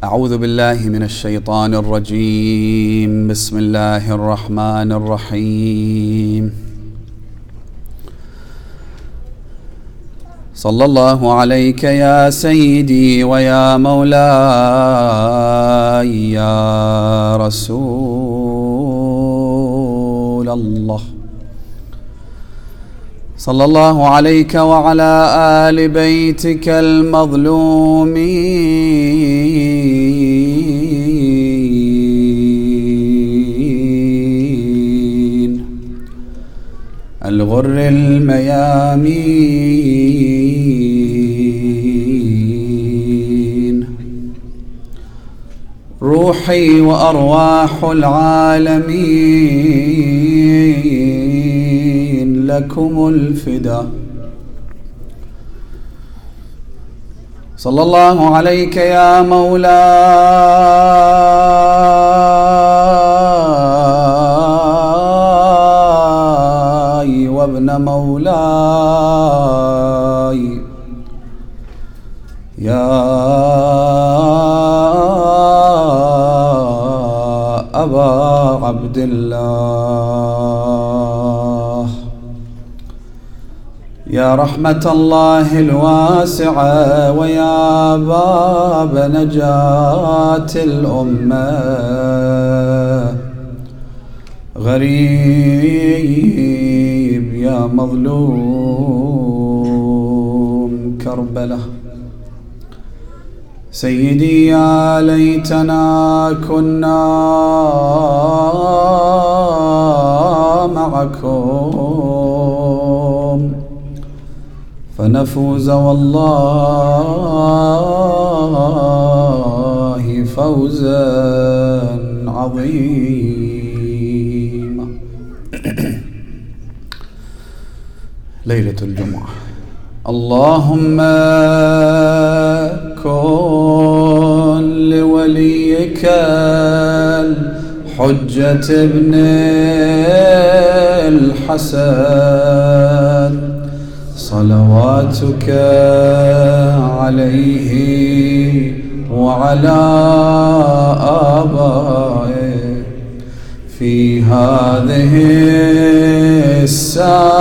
أعوذ بالله من الشيطان الرجيم. بسم الله الرحمن الرحيم. صلى الله عليك يا سيدي ويا مولاي يا رسول الله. صلى الله عليك وعلى آل بيتك المظلومين الغر الميامين، روحي وأرواح العالمين لكم الفدا. صلى الله عليك يا مولاي وابن مولاي يا أبا عبد الله، يا رحمة الله الواسعة ويا باب نجاة الأمة، غريب يا مظلوم كربلاء. سيدي يا ليتنا كنا معكم فنفوز والله فوزا عظيما. ليلة الجمعة. اللهم كن لوليك الحجة ابن الحسن صلواتك عليه وعلى آبائه في هذه الساعة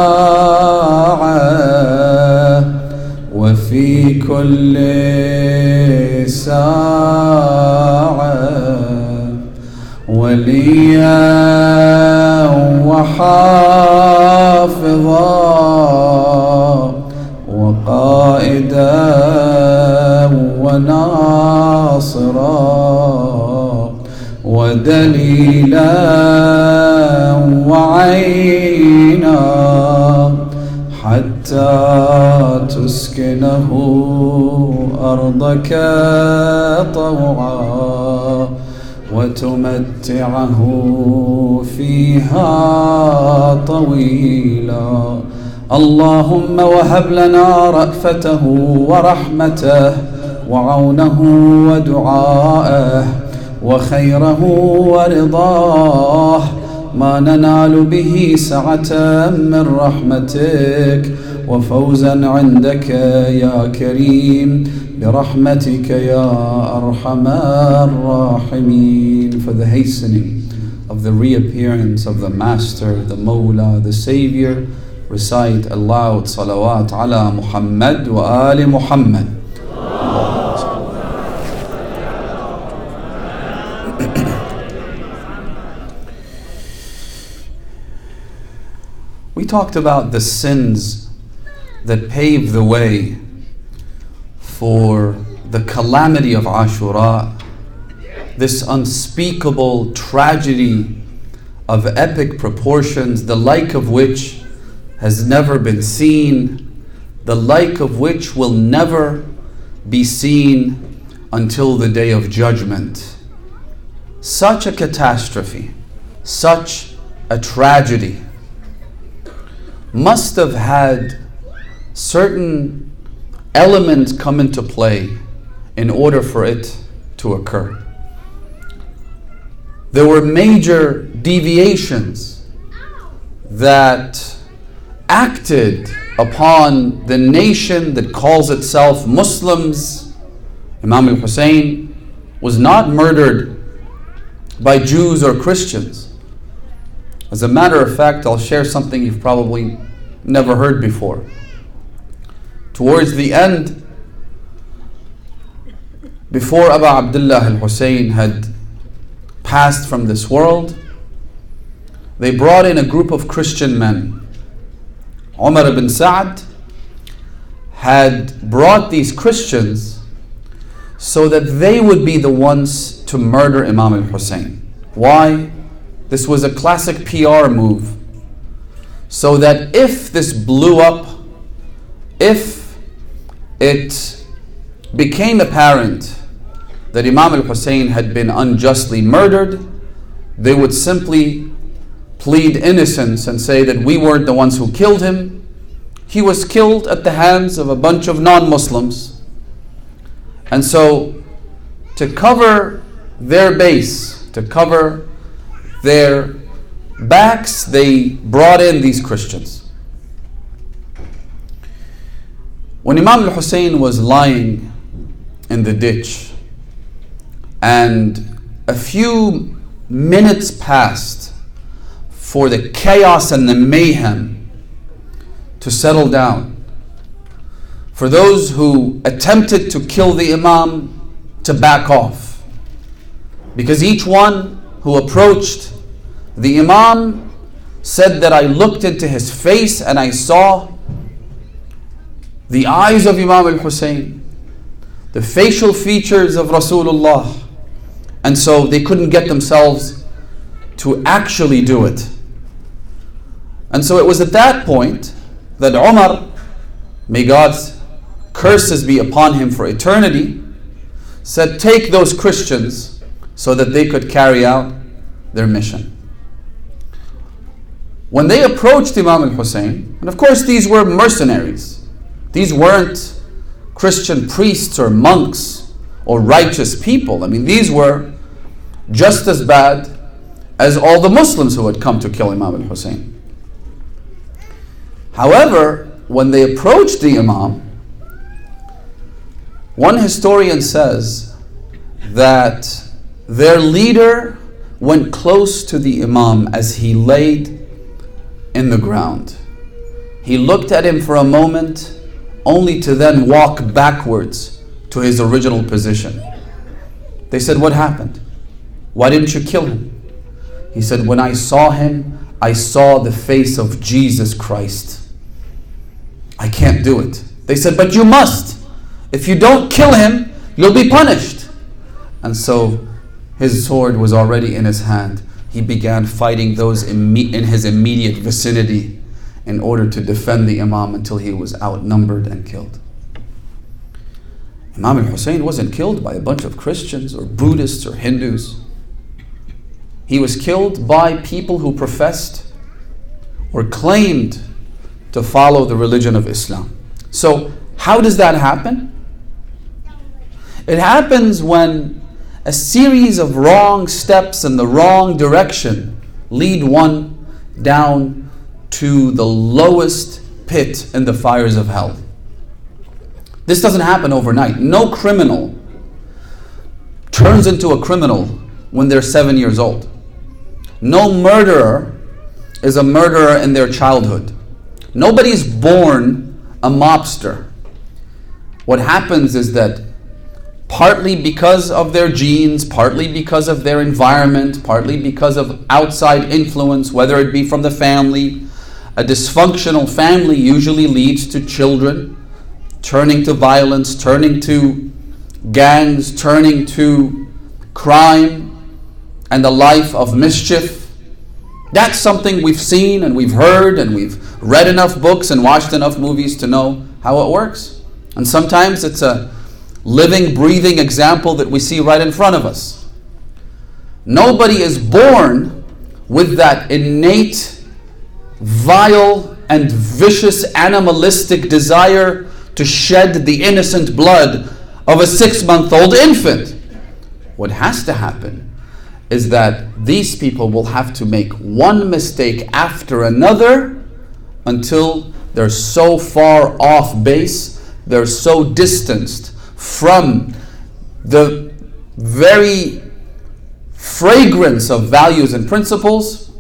وفي كل ساعة، وليا وحافظا وقائدا وناصرا ودليلا وعينا حتى تسكنه أرضك طوعا وتمتعه فيها طويلا. اللهم وهب لنا رأفته ورحمته وعونه ودعاءه وخيره ورضاه، ما ننال به سعة من رحمتك وفوزا عندك يا كريم برحمتك يا أرحم الراحمين. For the hastening of the reappearance of the Master, the Mawla, the Savior, recite aloud salawat ala Muhammad wa ali Muhammad. We talked about the sins that pave the way for the calamity of Ashura, this unspeakable tragedy of epic proportions, the like of which has never been seen, the like of which will never be seen until the day of judgment. Such a catastrophe, such a tragedy must have had certain elements come into play in order for it to occur. There were major deviations that acted upon the nation that calls itself Muslims. Imam al Hussein was not murdered by Jews or Christians. As a matter of fact, I'll share something you've probably never heard before. Towards the end, before Abu Abdullah al-Hussein had passed from this world, they brought in a group of Christian men. Umar ibn Sa'd had brought these Christians so that they would be the ones to murder Imam al-Hussein. Why? This was a classic PR move. So that if this blew up, if it became apparent that Imam al-Hussein had been unjustly murdered, they would simply plead innocence and say that we weren't the ones who killed him. He was killed at the hands of a bunch of non-Muslims. And so, to cover their base, to cover their backs, they brought in these Christians. When Imam al-Hussein was lying in the ditch, and a few minutes passed for the chaos and the mayhem to settle down, for those who attempted to kill the Imam to back off, because each one who approached the Imam said that I looked into his face and I saw the eyes of Imam al-Hussein, the facial features of Rasulullah, and so they couldn't get themselves to actually do it. And so it was at that point that Umar, may God's curses be upon him for eternity, said, take those Christians so that they could carry out their mission. When they approached Imam al-Hussein, and of course these were mercenaries, these weren't Christian priests or monks or righteous people. I mean, these were just as bad as all the Muslims who had come to kill Imam al-Hussein. However, when they approached the Imam, one historian says that their leader went close to the Imam as he laid in the ground. He looked at him for a moment, only to then walk backwards to his original position. They said, what happened? Why didn't you kill him? He said, when I saw him, I saw the face of Jesus Christ. I can't do it. They said, but you must. If you don't kill him, you'll be punished. And so his sword was already in his hand. He began fighting those in his immediate vicinity in order to defend the Imam until he was outnumbered and killed. Imam al-Hussein wasn't killed by a bunch of Christians or Buddhists or Hindus. He was killed by people who professed or claimed to follow the religion of Islam. So how does that happen? It happens when a series of wrong steps in the wrong direction lead one down to the lowest pit in the fires of hell. This doesn't happen overnight. No criminal turns into a criminal when they're 7 years old. No murderer is a murderer in their childhood. Nobody's born a mobster. What happens is that partly because of their genes, partly because of their environment, partly because of outside influence, whether it be from the family, a dysfunctional family usually leads to children turning to violence, turning to gangs, turning to crime and a life of mischief. That's something we've seen and we've heard and we've read enough books and watched enough movies to know how it works. And sometimes it's a living, breathing example that we see right in front of us. Nobody is born with that innate, vile and vicious animalistic desire to shed the innocent blood of a 6-month-old infant. What has to happen is that these people will have to make one mistake after another until they're so far off base, they're so distanced from the very fragrance of values and principles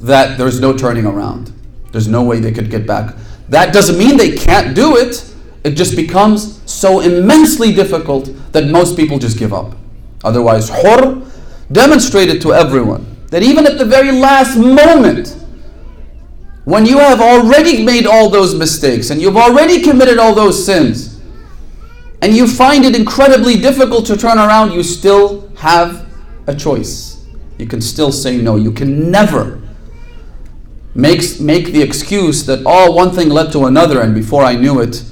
that there's no turning around. There's no way they could get back. That doesn't mean they can't do it. It just becomes so immensely difficult that most people just give up. Otherwise, Hur demonstrated to everyone that even at the very last moment, when you have already made all those mistakes and you've already committed all those sins, and you find it incredibly difficult to turn around, you still have a choice. You can still say no. You can never make the excuse that, oh, one thing led to another, and before I knew it,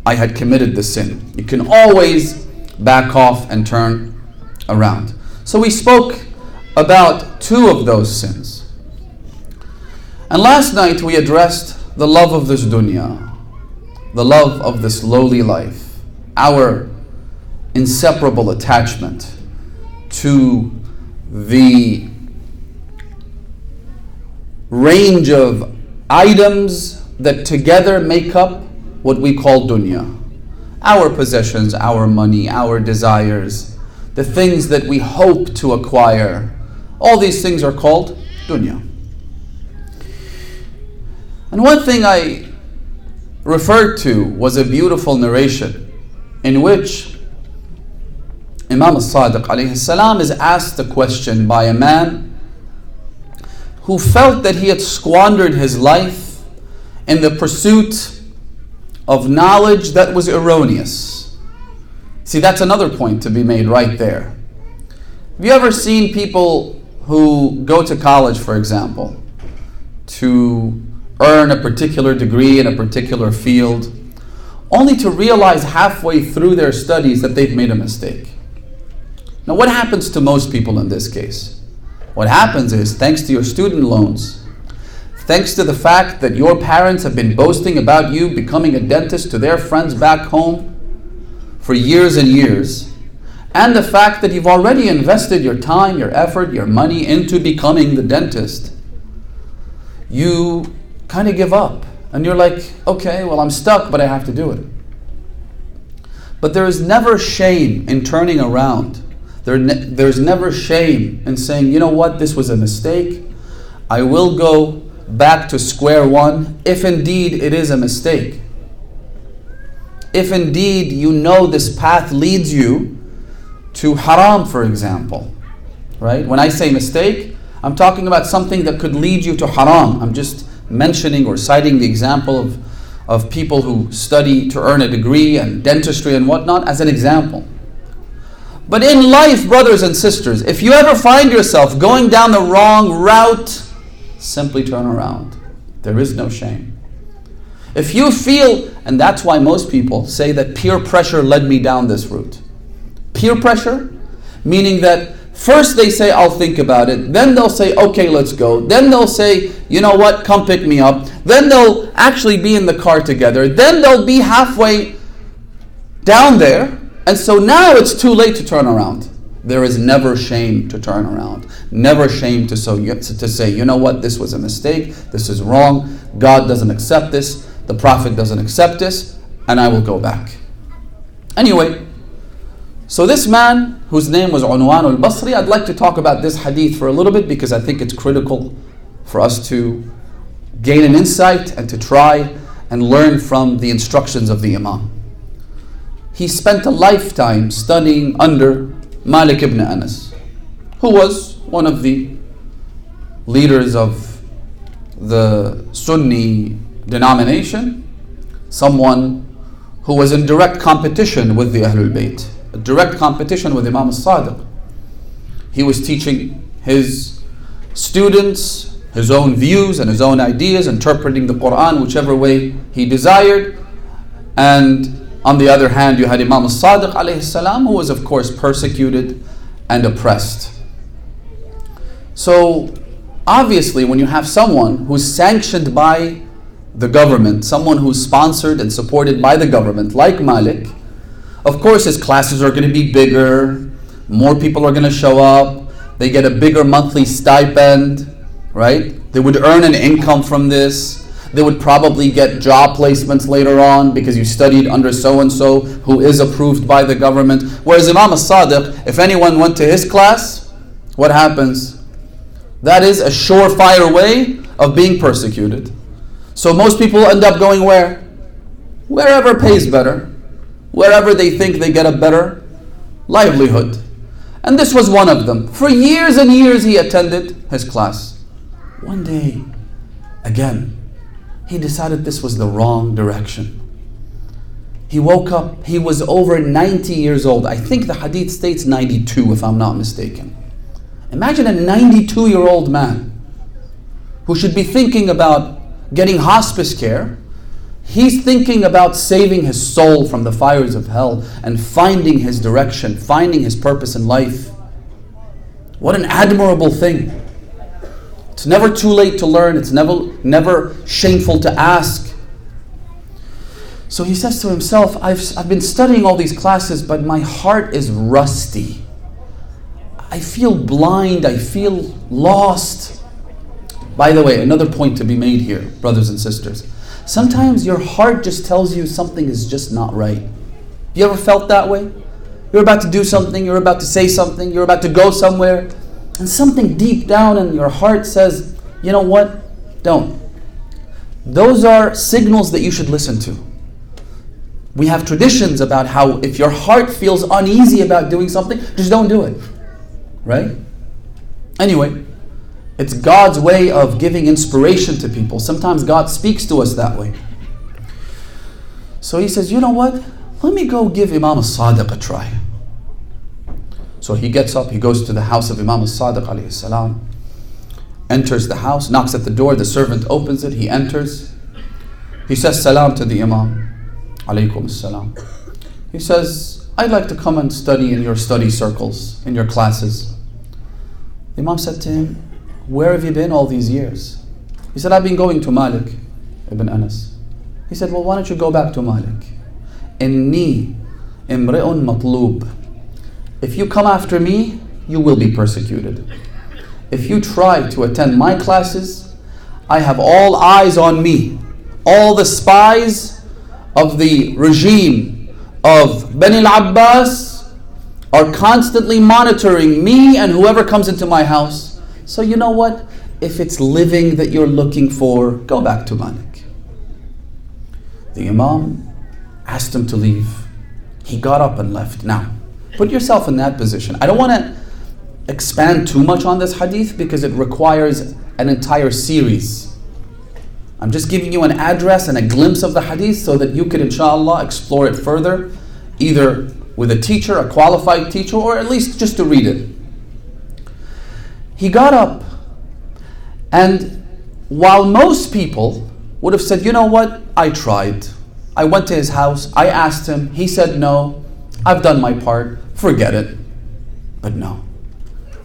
I had committed the sin. You can always back off and turn around. So we spoke about two of those sins. And last night we addressed the love of this dunya, the love of this lowly life, our inseparable attachment to the range of items that together make up what we call dunya. Our possessions, our money, our desires, the things that we hope to acquire, all these things are called dunya. And one thing I referred to was a beautiful narration in which Imam al-Sadiq alayhi salam is asked a question by a man who felt that he had squandered his life in the pursuit of knowledge that was erroneous. See, that's another point to be made right there. Have you ever seen people who go to college, for example, to earn a particular degree in a particular field, only to realize halfway through their studies that they've made a mistake? Now, what happens to most people in this case? What happens is, thanks to your student loans, thanks to the fact that your parents have been boasting about you becoming a dentist to their friends back home for years and years, and the fact that you've already invested your time, your effort, your money into becoming the dentist, you kind of give up. And you're like, okay, well, I'm stuck, but I have to do it. But there is never shame in turning around. There's never shame in saying, you know what, this was a mistake. I will go back to square one if indeed it is a mistake. If indeed you know this path leads you to haram, for example. Right? When I say mistake, I'm talking about something that could lead you to haram. I'm just mentioning or citing the example of people who study to earn a degree and dentistry and whatnot as an example. But in life, brothers and sisters, if you ever find yourself going down the wrong route, simply turn around. There is no shame. If you feel, and that's why most people say that peer pressure led me down this route. Peer pressure, meaning that first they say, I'll think about it. Then they'll say, okay, let's go. Then they'll say, you know what, come pick me up. Then they'll actually be in the car together. Then they'll be halfway down there. And so now it's too late to turn around. There is never shame to turn around. Never shame to say, you know what, this was a mistake. This is wrong. God doesn't accept this. The Prophet doesn't accept this. And I will go back. Anyway, so this man, whose name was Unwan al-Basri, I'd like to talk about this hadith for a little bit because I think it's critical for us to gain an insight and to try and learn from the instructions of the Imam. He spent a lifetime studying under Malik ibn Anas, who was one of the leaders of the Sunni denomination, someone who was in direct competition with the Ahlul Bayt, a direct competition with Imam al-Sadiq. He was teaching his students his own views and his own ideas, interpreting the Quran whichever way he desired. And on the other hand, you had Imam al-Sadiq alayhi salam, who was of course persecuted and oppressed. So obviously when you have someone who's sanctioned by the government, someone who's sponsored and supported by the government, like Malik, of course his classes are going to be bigger, more people are going to show up, they get a bigger monthly stipend, right? They would earn an income from this. They would probably get job placements later on because you studied under so-and-so who is approved by the government. Whereas Imam al-Sadiq, if anyone went to his class, what happens? That is a surefire way of being persecuted. So most people end up going where? Wherever pays better. Wherever they think they get a better livelihood. And this was one of them. For years and years he attended his class. One day, again, he decided this was the wrong direction. He woke up, he was over 90 years old. I think the hadith states 92 if I'm not mistaken. Imagine a 92-year-old man who should be thinking about getting hospice care. He's thinking about saving his soul from the fires of hell and finding his direction, finding his purpose in life. What an admirable thing. It's never too late to learn. It's never shameful to ask. So he says to himself, I've been studying all these classes, but my heart is rusty. I feel blind. I feel lost. By the way, another point to be made here, brothers and sisters. Sometimes your heart just tells you something is just not right. You ever felt that way? You're about to do something, you're about to say something, you're about to go somewhere, and something deep down in your heart says, you know what? Don't. Those are signals that you should listen to. We have traditions about how if your heart feels uneasy about doing something, just don't do it. Right? Anyway, it's God's way of giving inspiration to people. Sometimes God speaks to us that way. So he says, you know what? Let me go give Imam al-Sadiq a try. So he gets up, he goes to the house of Imam al-Sadiq alayhi salam, enters the house, knocks at the door, the servant opens it, he enters. He says salam to the Imam. Alaykum salam. He says, I'd like to come and study in your study circles, in your classes. The Imam said to him, where have you been all these years? He said, I've been going to Malik ibn Anas. He said, well, why don't you go back to Malik? Inni imri'un matlub. If you come after me, you will be persecuted. If you try to attend my classes, I have all eyes on me. All the spies of the regime of Bani al-Abbas are constantly monitoring me and whoever comes into my house. So you know what? If it's living that you're looking for, go back to Malik. The Imam asked him to leave. He got up and left. Now, put yourself in that position. I don't want to expand too much on this hadith because it requires an entire series. I'm just giving you an address and a glimpse of the hadith so that you could, inshallah, explore it further, either with a teacher, a qualified teacher, or at least just to read it. He got up, and while most people would have said, you know what, I tried. I went to his house, I asked him, he said no, I've done my part, forget it. But no,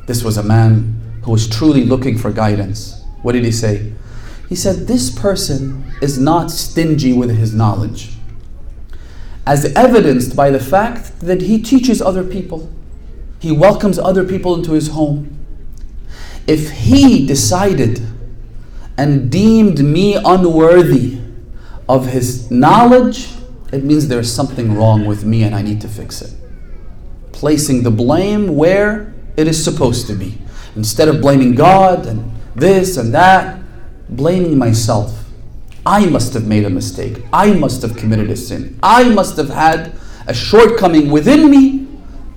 this was a man who was truly looking for guidance. What did he say? He said, this person is not stingy with his knowledge, as evidenced by the fact that he teaches other people. He welcomes other people into his home. If he decided and deemed me unworthy of his knowledge, it means there's something wrong with me and I need to fix it. Placing the blame where it is supposed to be. Instead of blaming God and this and that, blaming myself. I must have made a mistake. I must have committed a sin. I must have had a shortcoming within me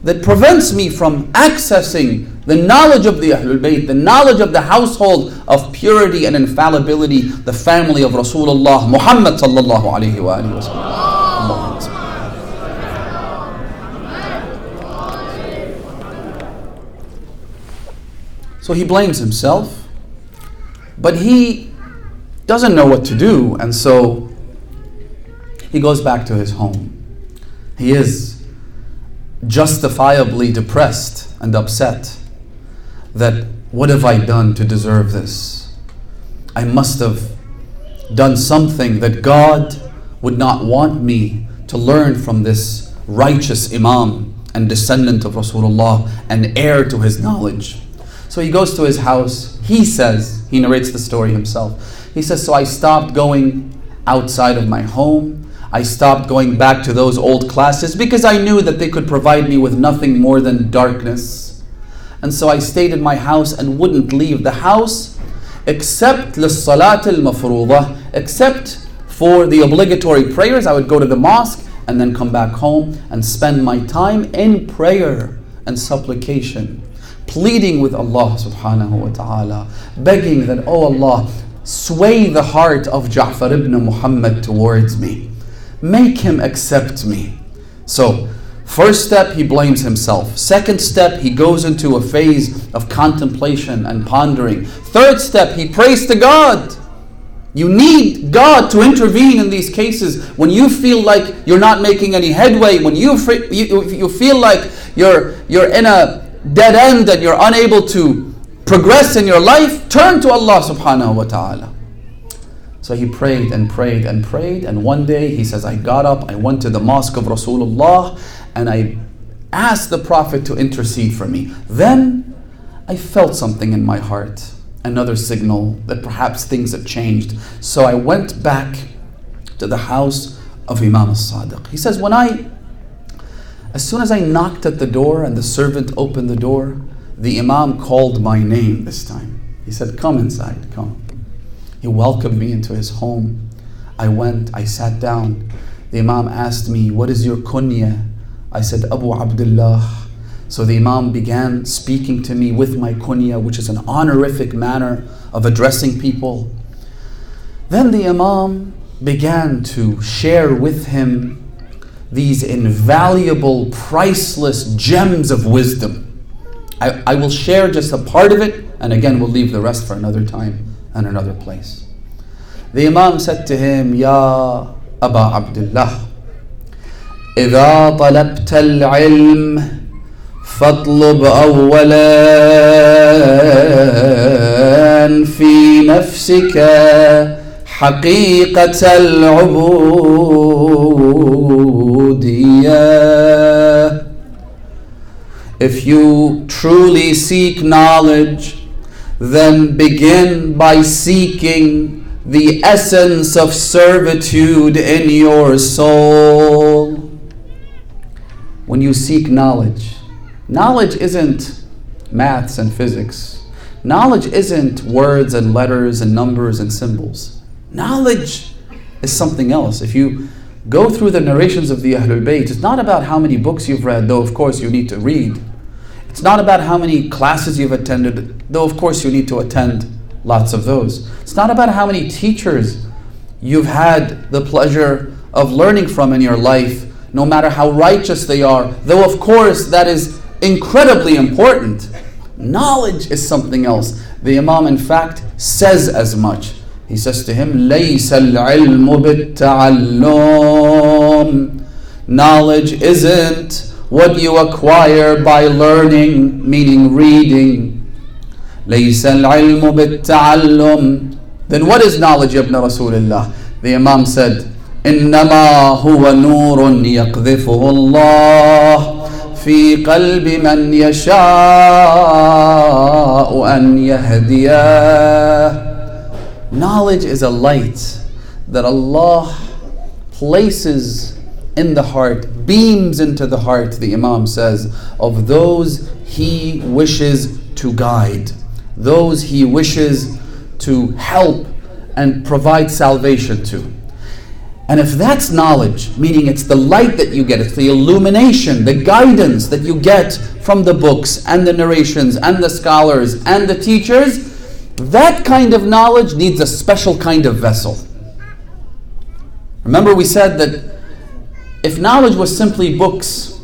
that prevents me from accessing the knowledge of the Ahlul Bayt, the knowledge of the household of purity and infallibility, the family of Rasulullah Muhammad sallallahu alayhi wa alihi wa sallam. So he blames himself, but he doesn't know what to do, and so he goes back to his home. He is justifiably depressed and upset that what have I done to deserve this? I must have done something that God would not want me to learn from this righteous Imam and descendant of Rasulullah and heir to his knowledge. So he goes to his house. He says, he narrates the story himself. He says, so I stopped going outside of my home. I stopped going back to those old classes because I knew that they could provide me with nothing more than darkness. And so I stayed in my house and wouldn't leave the house except للصلاة المفروضة, except for the obligatory prayers. I would go to the mosque and then come back home and spend my time in prayer and supplication, pleading with Allah subhanahu wa ta'ala, begging that, oh Allah, sway the heart of Ja'far ibn Muhammad towards me. Make him accept me. So, first step, he blames himself. Second step, he goes into a phase of contemplation and pondering. Third step, he prays to God. You need God to intervene in these cases. When you feel like you're not making any headway, when you feel like you're in a dead end and you're unable to progress in your life, turn to Allah subhanahu wa ta'ala. So he prayed and prayed and prayed, and one day he says, I got up, I went to the mosque of Rasulullah, and I asked the Prophet to intercede for me. Then I felt something in my heart, another signal that perhaps things have changed. So I went back to the house of Imam as-Sadiq. He says, as soon as I knocked at the door and the servant opened the door, the Imam called my name this time. He said, come inside, come. He welcomed me into his home. I went, I sat down. The Imam asked me, what is your kunya? I said, Abu Abdullah. So the Imam began speaking to me with my kunya, which is an honorific manner of addressing people. Then the Imam began to share with him these invaluable, priceless gems of wisdom. I will share just a part of it, and again we'll leave the rest for another time and another place. The Imam said to him, Ya Aba Abdullah, إذا طلبت العلم فاطلب أولا في نفسك حقيقة العبودية. If you truly seek knowledge, then begin by seeking the essence of servitude in your soul. When you seek knowledge, knowledge isn't maths and physics. Knowledge isn't words and letters and numbers and symbols. Knowledge is something else. If you go through the narrations of the Ahlul Bayt, it's not about how many books you've read, though of course you need to read. It's not about how many classes you've attended, though of course you need to attend lots of those. It's not about how many teachers you've had the pleasure of learning from in your life, no matter how righteous they are, though of course that is incredibly important. Knowledge is something else. The Imam in fact says as much. He says to him, لَيْسَ الْعِلْمُ بِالتَّعَلُّمِ. Knowledge isn't what you acquire by learning, meaning reading. لَيْسَ الْعِلْمُ بِالتَّعَلُّمِ. Then what is knowledge, Ibn Rasulullah? The Imam said, إِنَّمَا هُوَ نُورٌ يَقْذِفُهُ اللَّهُ في قلب من يشاء أن يهديه. Knowledge is a light that Allah places in the heart, beams into the heart, the Imam says, of those He wishes to guide, those He wishes to help and provide salvation to. And if that's knowledge, meaning it's the light that you get, it's the illumination, the guidance that you get from the books and the narrations and the scholars and the teachers, that kind of knowledge needs a special kind of vessel. Remember we said that if knowledge was simply books,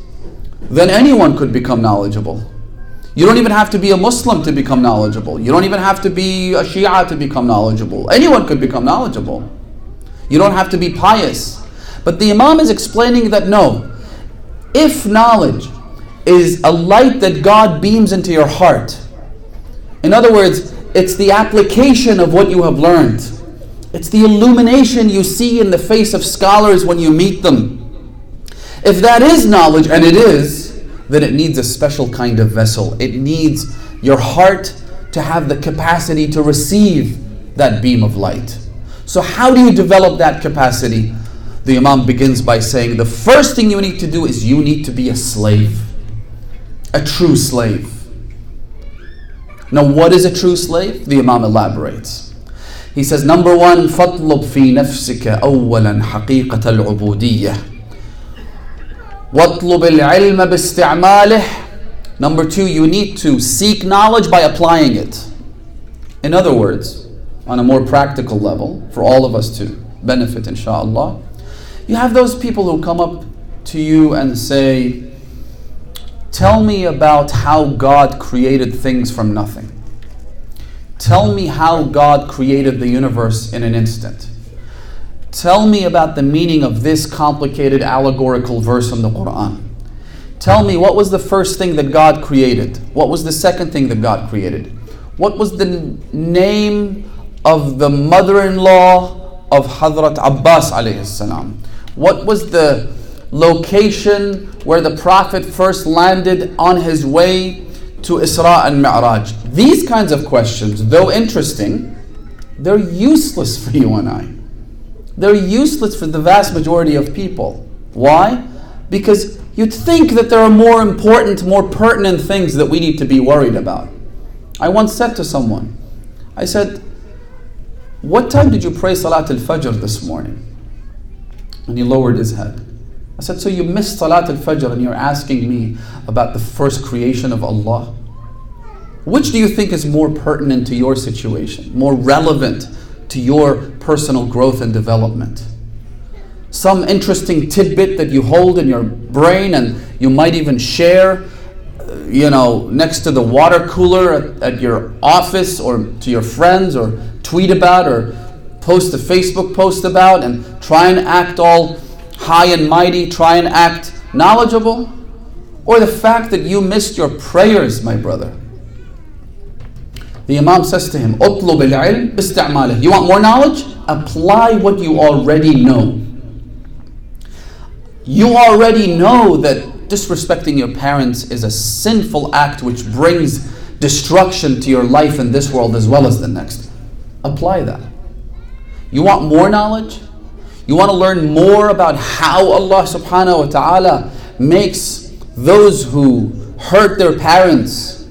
then anyone could become knowledgeable. You don't even have to be a Muslim to become knowledgeable. You don't even have to be a Shia to become knowledgeable. Anyone could become knowledgeable. You don't have to be pious. But the Imam is explaining that no, if knowledge is a light that God beams into your heart, in other words, it's the application of what you have learned. It's the illumination you see in the face of scholars when you meet them. If that is knowledge, and it is, then it needs a special kind of vessel. It needs your heart to have the capacity to receive that beam of light. So how do you develop that capacity? The Imam begins by saying the first thing you need to do is you need to be a slave, a true slave. Now what is a true slave? The Imam elaborates. He says, number one, فَاطْلُبْ فِي نَفْسِكَ أَوَّلًا حَقِيقَةَ الْعُبُودِيَّةِ وَاطْلُبِ الْعِلْمَ بِاسْتِعْمَالِهِ. Number two, you need to seek knowledge by applying it. In other words, on a more practical level, for all of us to benefit, inshallah, you have those people who come up to you and say, tell me about how God created things from nothing. Tell me how God created the universe in an instant. Tell me about the meaning of this complicated allegorical verse from the Quran. Tell me, what was the first thing that God created? What was the second thing that God created? What was the name of the mother-in-law of Hazrat Abbas alayhi salam? What was the location where the Prophet first landed on his way to Isra and Mi'raj? These kinds of questions, though interesting, they're useless for you and I. They're useless for the vast majority of people. Why? Because you'd think that there are more important, more pertinent things that we need to be worried about. I once said to someone, I said, what time did you pray Salat al-Fajr this morning? And he lowered his head. I said, so you missed Salat al-Fajr and you're asking me about the first creation of Allah? Which do you think is more pertinent to your situation, more relevant to your personal growth and development? Some interesting tidbit that you hold in your brain and you might even share, next to the water cooler at your office or to your friends, or tweet about or post a Facebook post about and try and act all high and mighty, try and act knowledgeable? Or the fact that you missed your prayers, my brother? The Imam says to him, اطلب العلم باستعماله. You want more knowledge? Apply what you already know. You already know that disrespecting your parents is a sinful act which brings destruction to your life in this world as well as the next. Apply that. You want more knowledge? You want to learn more about how Allah subhanahu wa ta'ala makes those who hurt their parents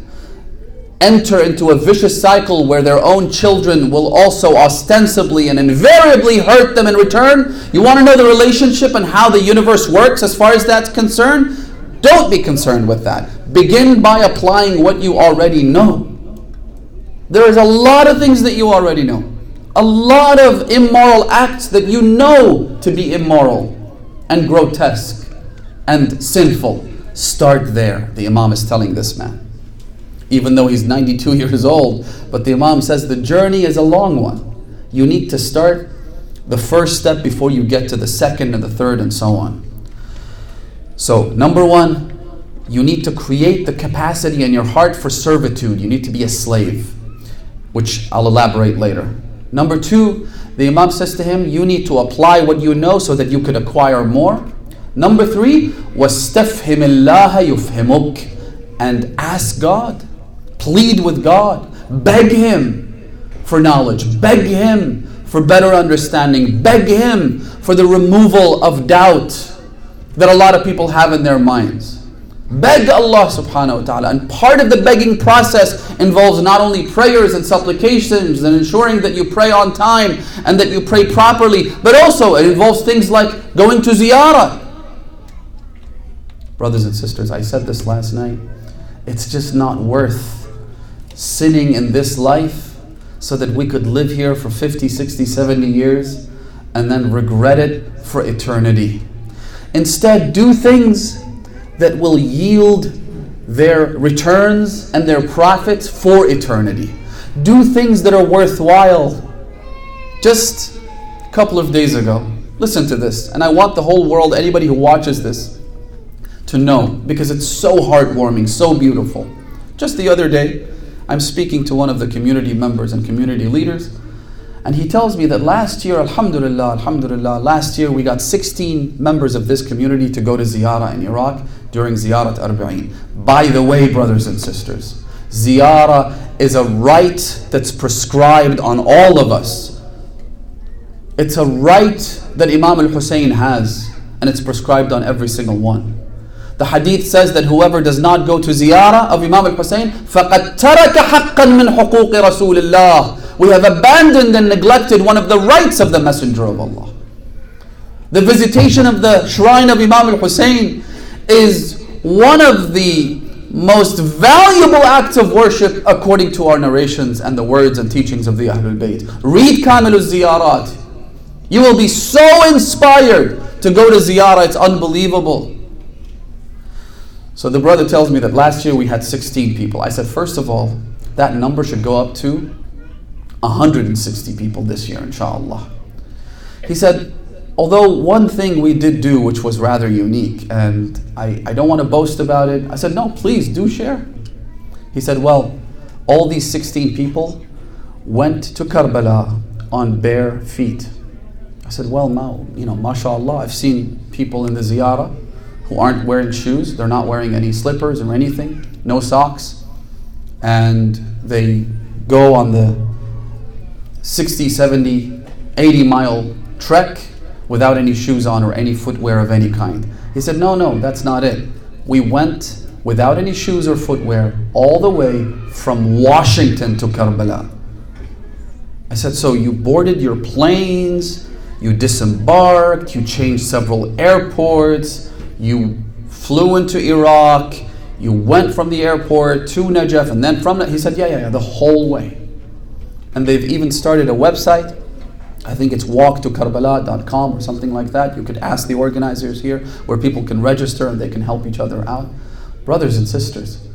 enter into a vicious cycle where their own children will also ostensibly and invariably hurt them in return? You want to know the relationship and how the universe works as far as that's concerned? Don't be concerned with that. Begin by applying what you already know. There is a lot of things that you already know. A lot of immoral acts that you know to be immoral and grotesque and sinful. Start there, the Imam is telling this man. Even though he's 92 years old, but the Imam says the journey is a long one. You need to start the first step before you get to the second and the third and so on. So, number one, you need to create the capacity in your heart for servitude. You need to be a slave, which I'll elaborate later. Number two, the Imam says to him, you need to apply what you know so that you could acquire more. Number three, وَاسْتَفْهِمِ اللَّهَ يُفْهِمُكَ. And ask God. Plead with God. Beg Him for knowledge. Beg Him for better understanding. Beg Him for the removal of doubt that a lot of people have in their minds. Beg Allah subhanahu wa ta'ala. And part of the begging process involves not only prayers and supplications and ensuring that you pray on time and that you pray properly, but also it involves things like going to ziyarah. Brothers and sisters, I said this last night. It's just not worth sinning in this life so that we could live here for 50, 60, 70 years and then regret it for eternity. Instead, do things that will yield their returns and their profits for eternity. Do things that are worthwhile. Just a couple of days ago, listen to this, and I want the whole world, anybody who watches this, to know, because it's so heartwarming, so beautiful. Just the other day, I'm speaking to one of the community members and community leaders, and he tells me that last year, alhamdulillah, last year we got 16 members of this community to go to ziyarah in Iraq during Ziyarat Arba'in. By the way, brothers and sisters, Ziyarah is a right that's prescribed on all of us. It's a right that Imam al Hussein has, and it's prescribed on every single one. The hadith says that whoever does not go to ziyarah of Imam al Hussein, فَقَدْ تَرَكَ حَقًّا مِنْ حُقُوقِ رَسُولِ اللَّهِ. We have abandoned and neglected one of the rights of the Messenger of Allah. The visitation of the shrine of Imam al Hussein is one of the most valuable acts of worship according to our narrations and the words and teachings of the Ahlul Bayt. Read Kamil al-Ziyarat. You will be so inspired to go to ziyarah, it's unbelievable. So the brother tells me that last year we had 16 people. I said, first of all, that number should go up to 160 people this year, inshallah. He said, although one thing we did do which was rather unique, and I don't want to boast about it. I said, no, please do share. He said, well, all these 16 people went to Karbala on bare feet. I said, well, mashallah, I've seen people in the ziyarah who aren't wearing shoes. They're not wearing any slippers or anything, no socks. And they go on the 60, 70, 80 mile trek without any shoes on or any footwear of any kind. He said, no, that's not it. We went without any shoes or footwear all the way from Washington to Karbala. I said, so you boarded your planes, you disembarked, you changed several airports, you flew into Iraq, you went from the airport to Najaf, and then from that, he said, yeah, the whole way. And they've even started a website. I think it's walktokarbala.com or something like that. You could ask the organizers here, where people can register and they can help each other out. Brothers and sisters,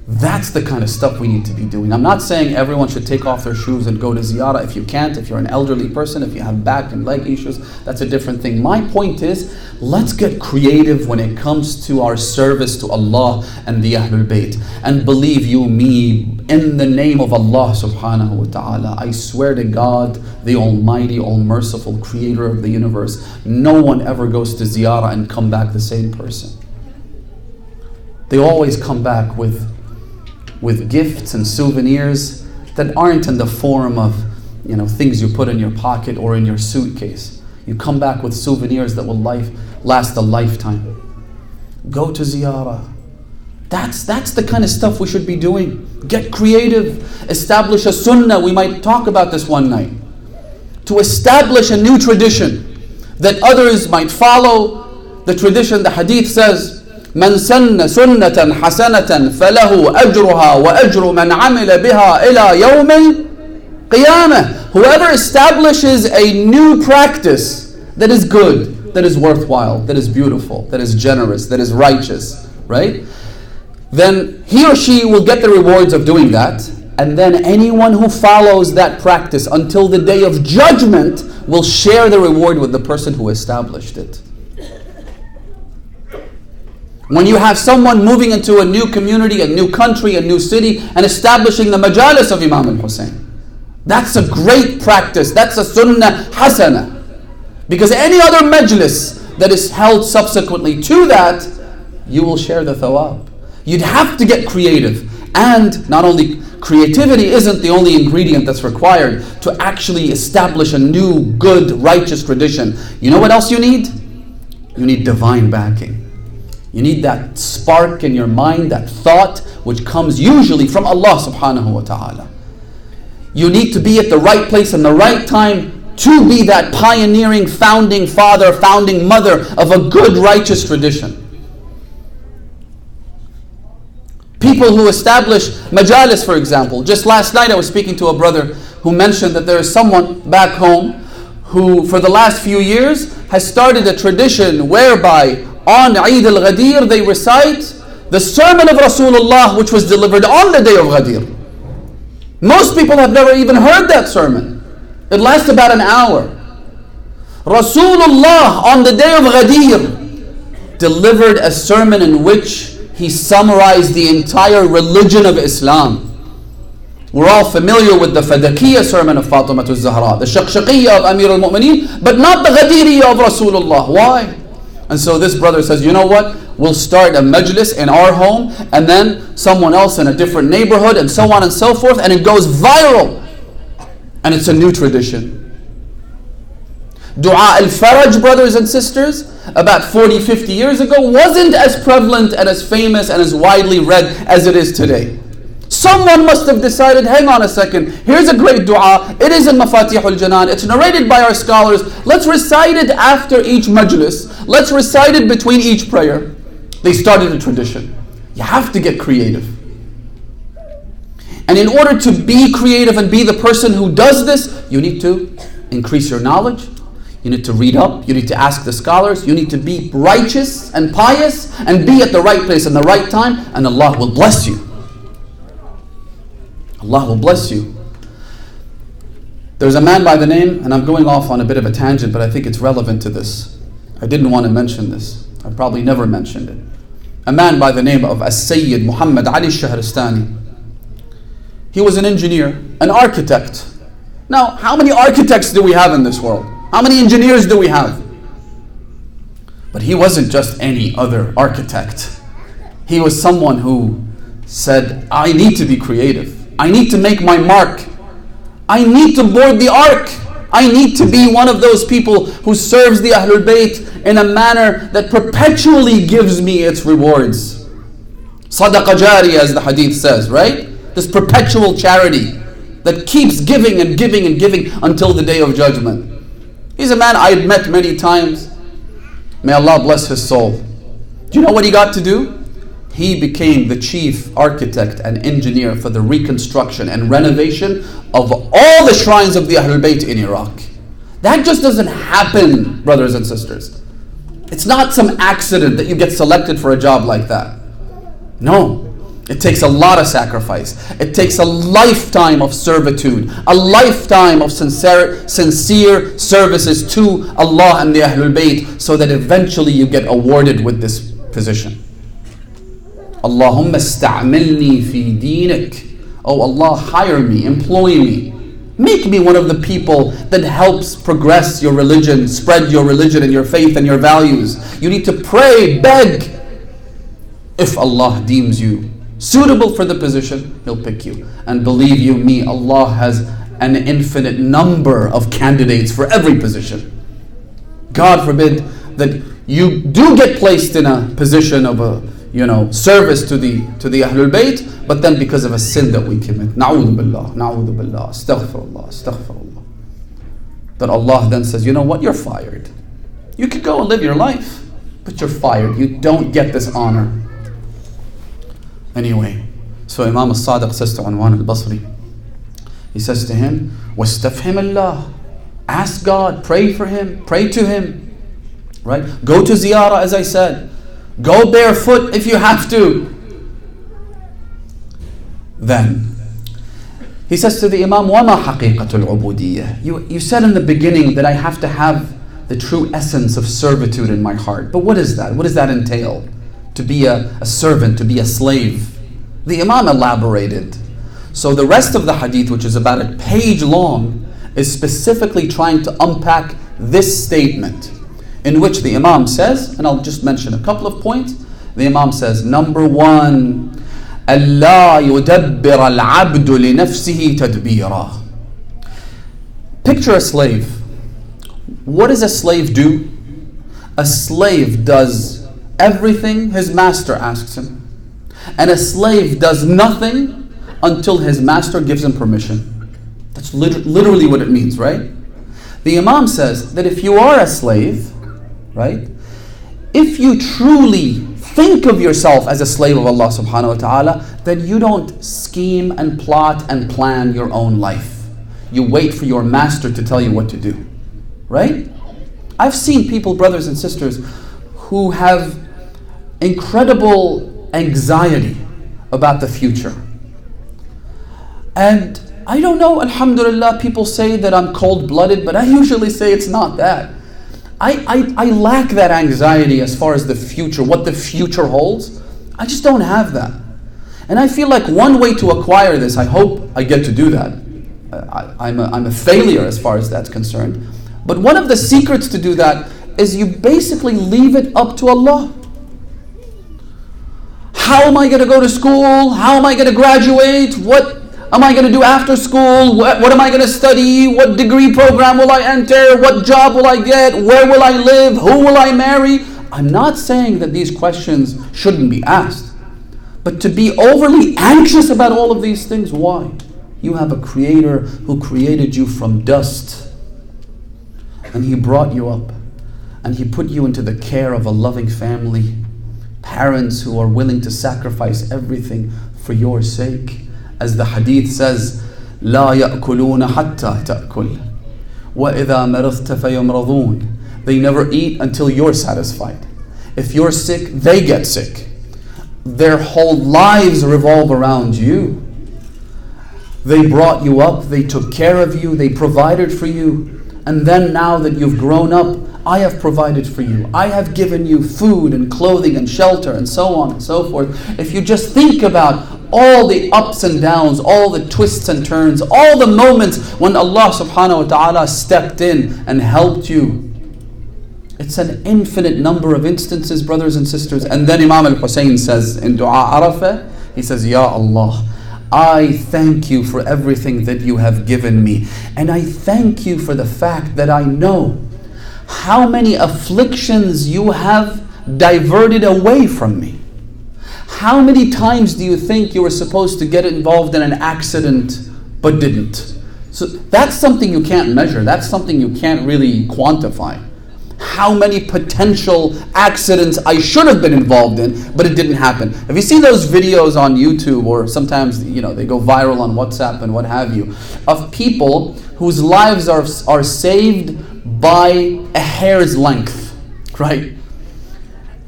that's the kind of stuff we need to be doing. I'm not saying everyone should take off their shoes and go to ziyarah. If you can't, if you're an elderly person, if you have back and leg issues, that's a different thing. My point is, let's get creative when it comes to our service to Allah and the Ahlul Bayt. And believe you me, in the name of Allah subhanahu wa ta'ala, I swear to God, the Almighty, All-Merciful, Creator of the universe, no one ever goes to ziyarah and come back the same person. They always come back with gifts and souvenirs that aren't in the form of things you put in your pocket or in your suitcase. You come back with souvenirs that will last a lifetime. Go to ziyarah. That's the kind of stuff we should be doing. Get creative. Establish a sunnah. We might talk about this one night. To establish a new tradition that others might follow. The tradition, the hadith says, من سن سنة حسنة فله أجرها وأجر من عمل بها إلى يوم القيامة. Whoever establishes a new practice that is good, that is worthwhile, that is beautiful, that is generous, that is righteous, right? Then he or she will get the rewards of doing that. And then anyone who follows that practice until the day of judgment will share the reward with the person who established it. When you have someone moving into a new community, a new country, a new city, and establishing the majalis of Imam al-Hussein, that's a great practice. That's a sunnah hasana. Because any other majlis that is held subsequently to that, you will share the thawab. You'd have to get creative. And not only creativity isn't the only ingredient that's required to actually establish a new, good, righteous tradition. You know what else you need? You need divine backing. You need that spark in your mind, that thought, which comes usually from Allah subhanahu wa ta'ala. You need to be at the right place and the right time to be that pioneering, founding father, founding mother of a good, righteous tradition. People who establish majalis, for example. Just last night I was speaking to a brother who mentioned that there is someone back home who, for the last few years, has started a tradition whereby on Eid al-Ghadir they recite the sermon of Rasulullah, which was delivered on the day of Ghadir. Most people have never even heard that sermon. It lasts about an hour. Rasulullah on the day of Ghadir delivered a sermon in which he summarized the entire religion of Islam. We're all familiar with the Fadakiyya sermon of Fatima al-Zahra, the Shaqshaqiyya of Amir al-Mu'mineen, but not the Ghadiriyya of Rasulullah. Why? And so this brother says, you know what? We'll start a majlis in our home, and then someone else in a different neighborhood, and so on and so forth, and it goes viral. And it's a new tradition. Dua al-Faraj, brothers and sisters, about 40, 50 years ago, wasn't as prevalent and as famous and as widely read as it is today. Someone must have decided, hang on a second, here's a great dua, it is in Mafatihul Janan, it's narrated by our scholars, let's recite it after each majlis, let's recite it between each prayer. They started a tradition. You have to get creative. And in order to be creative and be the person who does this, you need to increase your knowledge, you need to read up, you need to ask the scholars, you need to be righteous and pious and be at the right place in the right time, and Allah will bless you. Allah will bless you. There's a man by the name, and I'm going off on a bit of a tangent, but I think it's relevant to this. I didn't want to mention this. I probably never mentioned it. A man by the name of As-Sayyid Muhammad Ali Shahristani. He was an engineer, an architect. Now, how many architects do we have in this world? How many engineers do we have? But he wasn't just any other architect. He was someone who said, I need to be creative. I need to make my mark. I need to board the ark. I need to be one of those people who serves the Ahlul Bayt in a manner that perpetually gives me its rewards. Sadaqah jariyah, as the hadith says, right? This perpetual charity that keeps giving and giving and giving until the day of judgment. He's a man I had met many times. May Allah bless his soul. Do you know what he got to do? He became the chief architect and engineer for the reconstruction and renovation of all the shrines of the Ahlul Bayt in Iraq. That just doesn't happen, brothers and sisters. It's not some accident that you get selected for a job like that. No. It takes a lot of sacrifice. It takes a lifetime of servitude, a lifetime of sincere services to Allah and the Ahlul Bayt, so that eventually you get awarded with this position. Allahumma sta'amilni fi dinik. Oh Allah, hire me, employ me. Make me one of the people that helps progress your religion, spread your religion and your faith and your values. You need to pray, beg. If Allah deems you suitable for the position, He'll pick you. And believe you me, Allah has an infinite number of candidates for every position. God forbid that you do get placed in a position of a service to the Ahlul Bayt, but then because of a sin that we commit, na'udhu billah, astaghfirullah, that Allah then says, you know what, you're fired. You could go and live your life, but you're fired. You don't get this honor. Anyway, so Imam al-Sadiq says to Unwan al-Basri, he says to him, وَاسْتَفْهِمَ اللَّهِ, ask God, pray for him, pray to him, right? Go to ziyarah, as I said. Go barefoot if you have to. Then he says to the Imam, وَمَا حَقِيقَةُ الْعُبُودِيَّةِ, you said in the beginning that I have to have the true essence of servitude in my heart. But what is that? What does that entail? To be a servant, to be a slave. The Imam elaborated. So the rest of the hadith, which is about a page long, is specifically trying to unpack this statement, in which the Imam says, and I'll just mention a couple of points. The Imam says, number one, أَلَّا يُدَبِّرَ الْعَبْدُ لِنَفْسِهِ تَدْبِيرًا. Picture a slave. What does a slave do? A slave does everything his master asks him. And a slave does nothing until his master gives him permission. That's literally what it means, right? The Imam says that if you are a slave, right, if you truly think of yourself as a slave of Allah subhanahu wa ta'ala, then you don't scheme and plot and plan your own life. You wait for your master to tell you what to do, right? I've seen people, brothers and sisters, who have incredible anxiety about the future. And I don't know, alhamdulillah, people say that I'm cold-blooded, but I usually say it's not that. I lack that anxiety as far as the future, what the future holds. I just don't have that. And I feel like one way to acquire this, I hope I get to do that. I'm a failure as far as that's concerned. But one of the secrets to do that is you basically leave it up to Allah. How am I going to go to school? How am I going to graduate? What am I going to do after school? What am I going to study? What degree program will I enter? What job will I get? Where will I live? Who will I marry? I'm not saying that these questions shouldn't be asked. But to be overly anxious about all of these things, why? You have a creator who created you from dust. And he brought you up. And he put you into the care of a loving family. Parents who are willing to sacrifice everything for your sake. As the hadith says, لا يأكلون حتى تأكل وإذا مرضت فيمرضون. They never eat until you're satisfied. If you're sick, they get sick. Their whole lives revolve around you. They brought you up, they took care of you, they provided for you. And then now that you've grown up, I have provided for you. I have given you food and clothing and shelter and so on and so forth. If you just think about all the ups and downs, all the twists and turns, all the moments when Allah subhanahu wa ta'ala stepped in and helped you. It's an infinite number of instances, brothers and sisters. And then Imam al Hussein says in Dua Arafah, he says, Ya Allah, I thank you for everything that you have given me. And I thank you for the fact that I know how many afflictions you have diverted away from me. How many times do you think you were supposed to get involved in an accident but didn't? So that's something you can't measure. That's something you can't really quantify. How many potential accidents I should have been involved in, but it didn't happen. Have you seen those videos on YouTube, or sometimes they go viral on WhatsApp and what have you, of people whose lives are saved by a hair's length, right?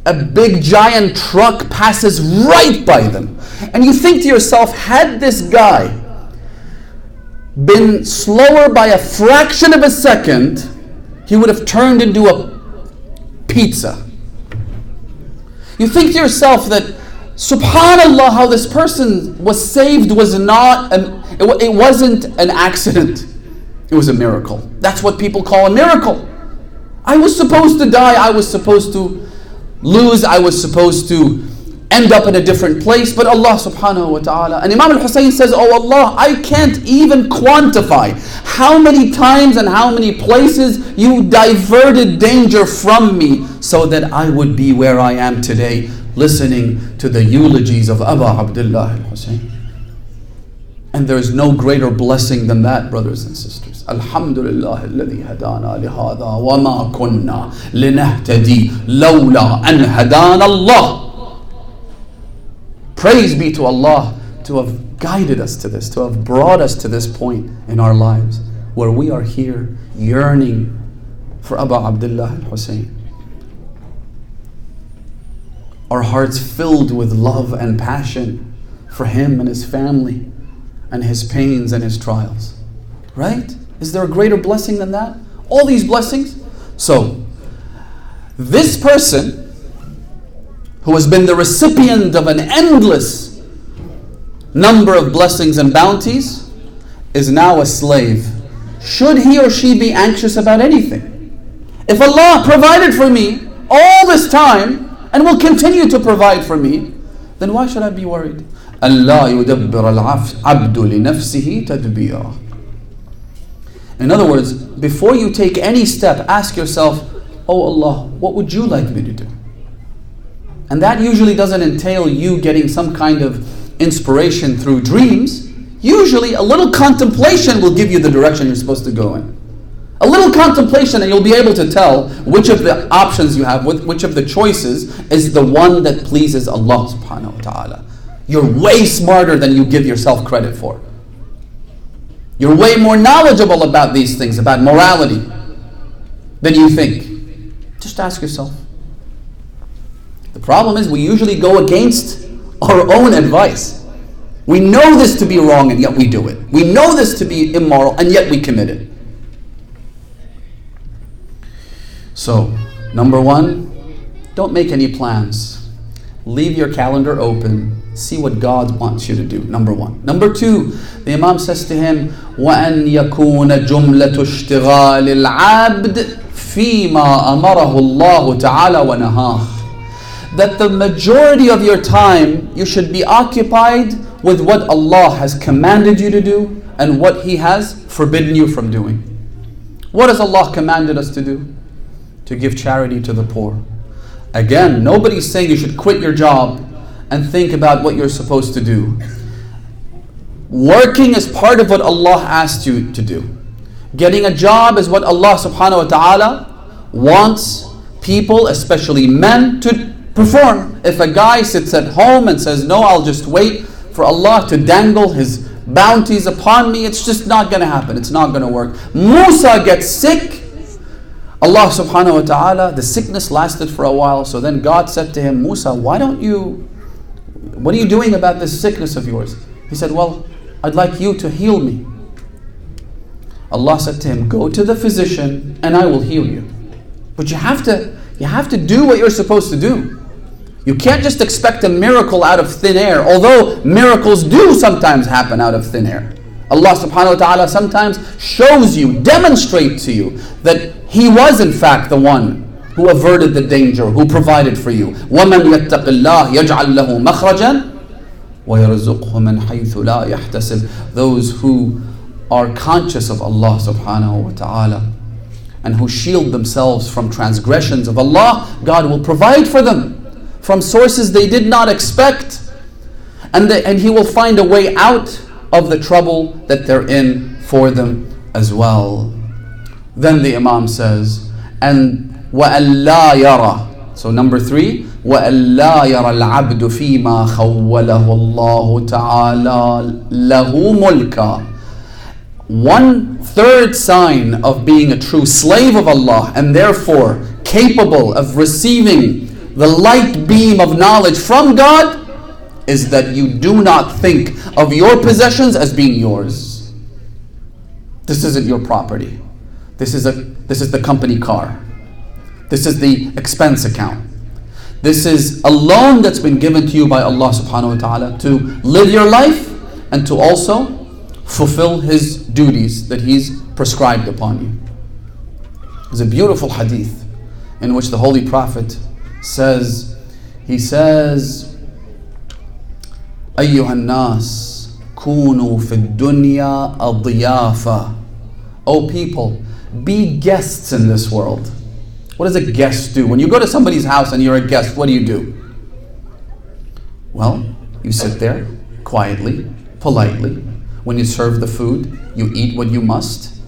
A big giant truck passes right by them. And you think to yourself, had this guy been slower by a fraction of a second, he would have turned into a pizza. You think to yourself that, subhanallah, how this person was saved was not, it wasn't an accident. It was a miracle. That's what people call a miracle. I was supposed to die. I was supposed to lose. I was supposed to end up in a different place. But Allah subhanahu wa ta'ala. And Imam al-Hussein says, oh Allah, I can't even quantify how many times and how many places you diverted danger from me so that I would be where I am today, listening to the eulogies of Abu Abdullah al-Hussein. And there is no greater blessing than that, brothers and sisters. Alhamdulillah alladhi hadana lihada wa ma kunna linahtadi lawla an hadana Allah. Praise be to Allah to have guided us to this, to have brought us to this point in our lives where we are here yearning for Abu Abdullah al-Hussein. Our hearts filled with love and passion for him and his family and his pains and his trials. Right? Is there a greater blessing than that? All these blessings. So, this person who has been the recipient of an endless number of blessings and bounties is now a slave. Should he or she be anxious about anything? If Allah provided for me all this time and will continue to provide for me, then why should I be worried? Allah yudabbir al-abdu li nafsihi tadbira. In other words, before you take any step, ask yourself, oh Allah, what would you like me to do? And that usually doesn't entail you getting some kind of inspiration through dreams. Usually a little contemplation will give you the direction you're supposed to go in. A little contemplation and you'll be able to tell which of the options you have, which of the choices is the one that pleases Allah subhanahu wa ta'ala. You're way smarter than you give yourself credit for. You're way more knowledgeable about these things, about morality, than you think. Just ask yourself. The problem is we usually go against our own advice. We know this to be wrong and yet we do it. We know this to be immoral and yet we commit it. So, number one, don't make any plans. Leave your calendar open. See what God wants you to do, number one. Number two, the Imam says to him, وَأَنْ يَكُونَ جُمْلَةُ اشْتِغَالِ الْعَبْدِ فيما أمره الله تعالى ونهاه. That the majority of your time you should be occupied with what Allah has commanded you to do and what He has forbidden you from doing. What has Allah commanded us to do? To give charity to the poor. Again, nobody's saying you should quit your job and think about what you're supposed to do. Working is part of what Allah asked you to do. Getting a job is what Allah subhanahu wa ta'ala wants people, especially men, to perform. If a guy sits at home and says, no, I'll just wait for Allah to dangle His bounties upon me, it's just not going to happen. It's not going to work. Musa gets sick. Allah subhanahu wa ta'ala, the sickness lasted for a while. So then God said to him, Musa, what are you doing about this sickness of yours? He said, well, I'd like you to heal me. Allah said to him, go to the physician and I will heal you. But you have to do what you're supposed to do. You can't just expect a miracle out of thin air, although miracles do sometimes happen out of thin air. Allah subhanahu wa ta'ala sometimes shows you, demonstrates to you that He was in fact the one who averted the danger, who provided for you. وَمَنْ يَتَّقِ اللَّهِ يَجْعَلْ لَهُ مَخْرَجًا وَيَرْزُقْهُ مِنْ حَيْثُ لَا يَحْتَسِبُ. Those who are conscious of Allah subhanahu wa ta'ala and who shield themselves from transgressions of Allah, God will provide for them from sources they did not expect, and He will find a way out of the trouble that they're in for them as well. Then the Imam says, and وَأَلَّا يَرَى. So number 3, وَأَلَّا يَرَى الْعَبْدُ فِيمَا خَوَّلَهُ اللَّهُ تَعَالَى لَهُ مُلْكًا. 1/3 sign of being a true slave of Allah and therefore capable of receiving the light beam of knowledge from God is that you do not think of your possessions as being yours. This isn't your property. This is the company car. This is the expense account. This is a loan that's been given to you by Allah subhanahu wa ta'ala to live your life and to also fulfill His duties that He's prescribed upon you. There's a beautiful hadith in which the Holy Prophet says, he says, أيها الناس كونوا في الدنيا الضيافة. O people, be guests in this world. What does a guest do? When you go to somebody's house and you're a guest, what do? Well, you sit there quietly, politely. When you serve the food, you eat what you must,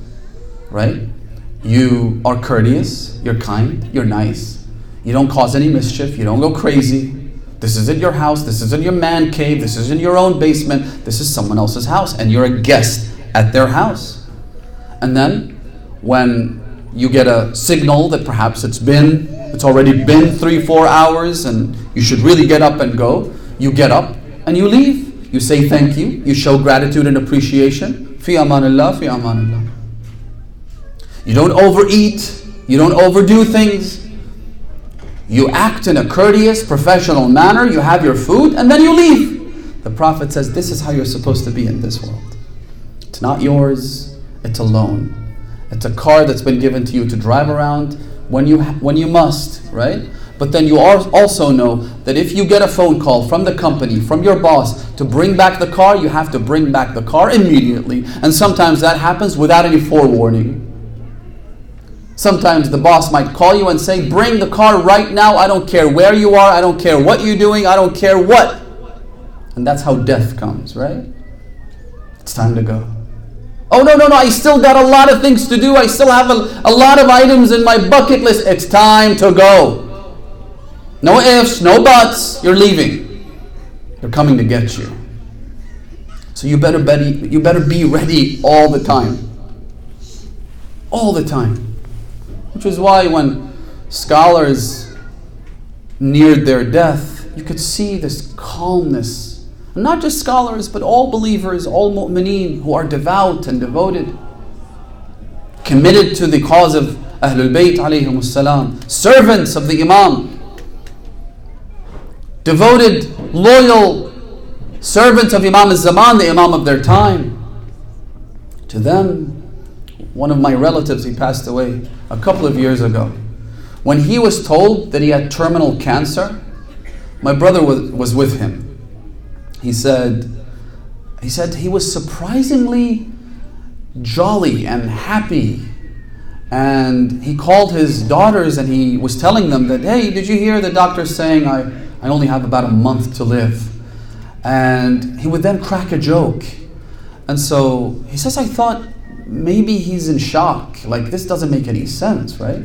right? You are courteous, you're kind, you're nice. You don't cause any mischief, you don't go crazy. This isn't your house, this isn't your man cave, this isn't your own basement, this is someone else's house, and you're a guest at their house. And then, when you get a signal that perhaps it's already been 3-4 hours and you should really get up and go, you get up and you leave. You say thank you, you show gratitude and appreciation. Fi amanillah, fi amanillah. You don't overeat, you don't overdo things. You act in a courteous, professional manner, you have your food, and then you leave. The Prophet says this is how you're supposed to be in this world. It's not yours, it's a loan. It's a car that's been given to you to drive around when you must, right? But then you also know that if you get a phone call from the company, from your boss, to bring back the car, you have to bring back the car immediately. And sometimes that happens without any forewarning. Sometimes the boss might call you and say, bring the car right now, I don't care where you are, I don't care what you're doing, I don't care what. And that's how death comes, right? It's time to go. Oh no, I still got a lot of things to do, I still have a lot of items in my bucket list. It's time to go. No ifs, no buts, you're leaving. They're coming to get you. So you better be ready all the time. All the time. Which is why when scholars neared their death, you could see this calmness. And not just scholars, but all believers, all mu'mineen who are devout and devoted, committed to the cause of Ahlul Bayt alayhimus salam, servants of the Imam, devoted, loyal servants of Imam al-Zaman, the Imam of their time. To them, one of my relatives, he passed away a couple of years ago. When he was told that he had terminal cancer, my brother was with him. He said he was surprisingly jolly and happy. And he called his daughters and he was telling them that, hey, did you hear the doctor saying I only have about a month to live? And he would then crack a joke. And so he says, I thought maybe he's in shock. Like, this doesn't make any sense, right?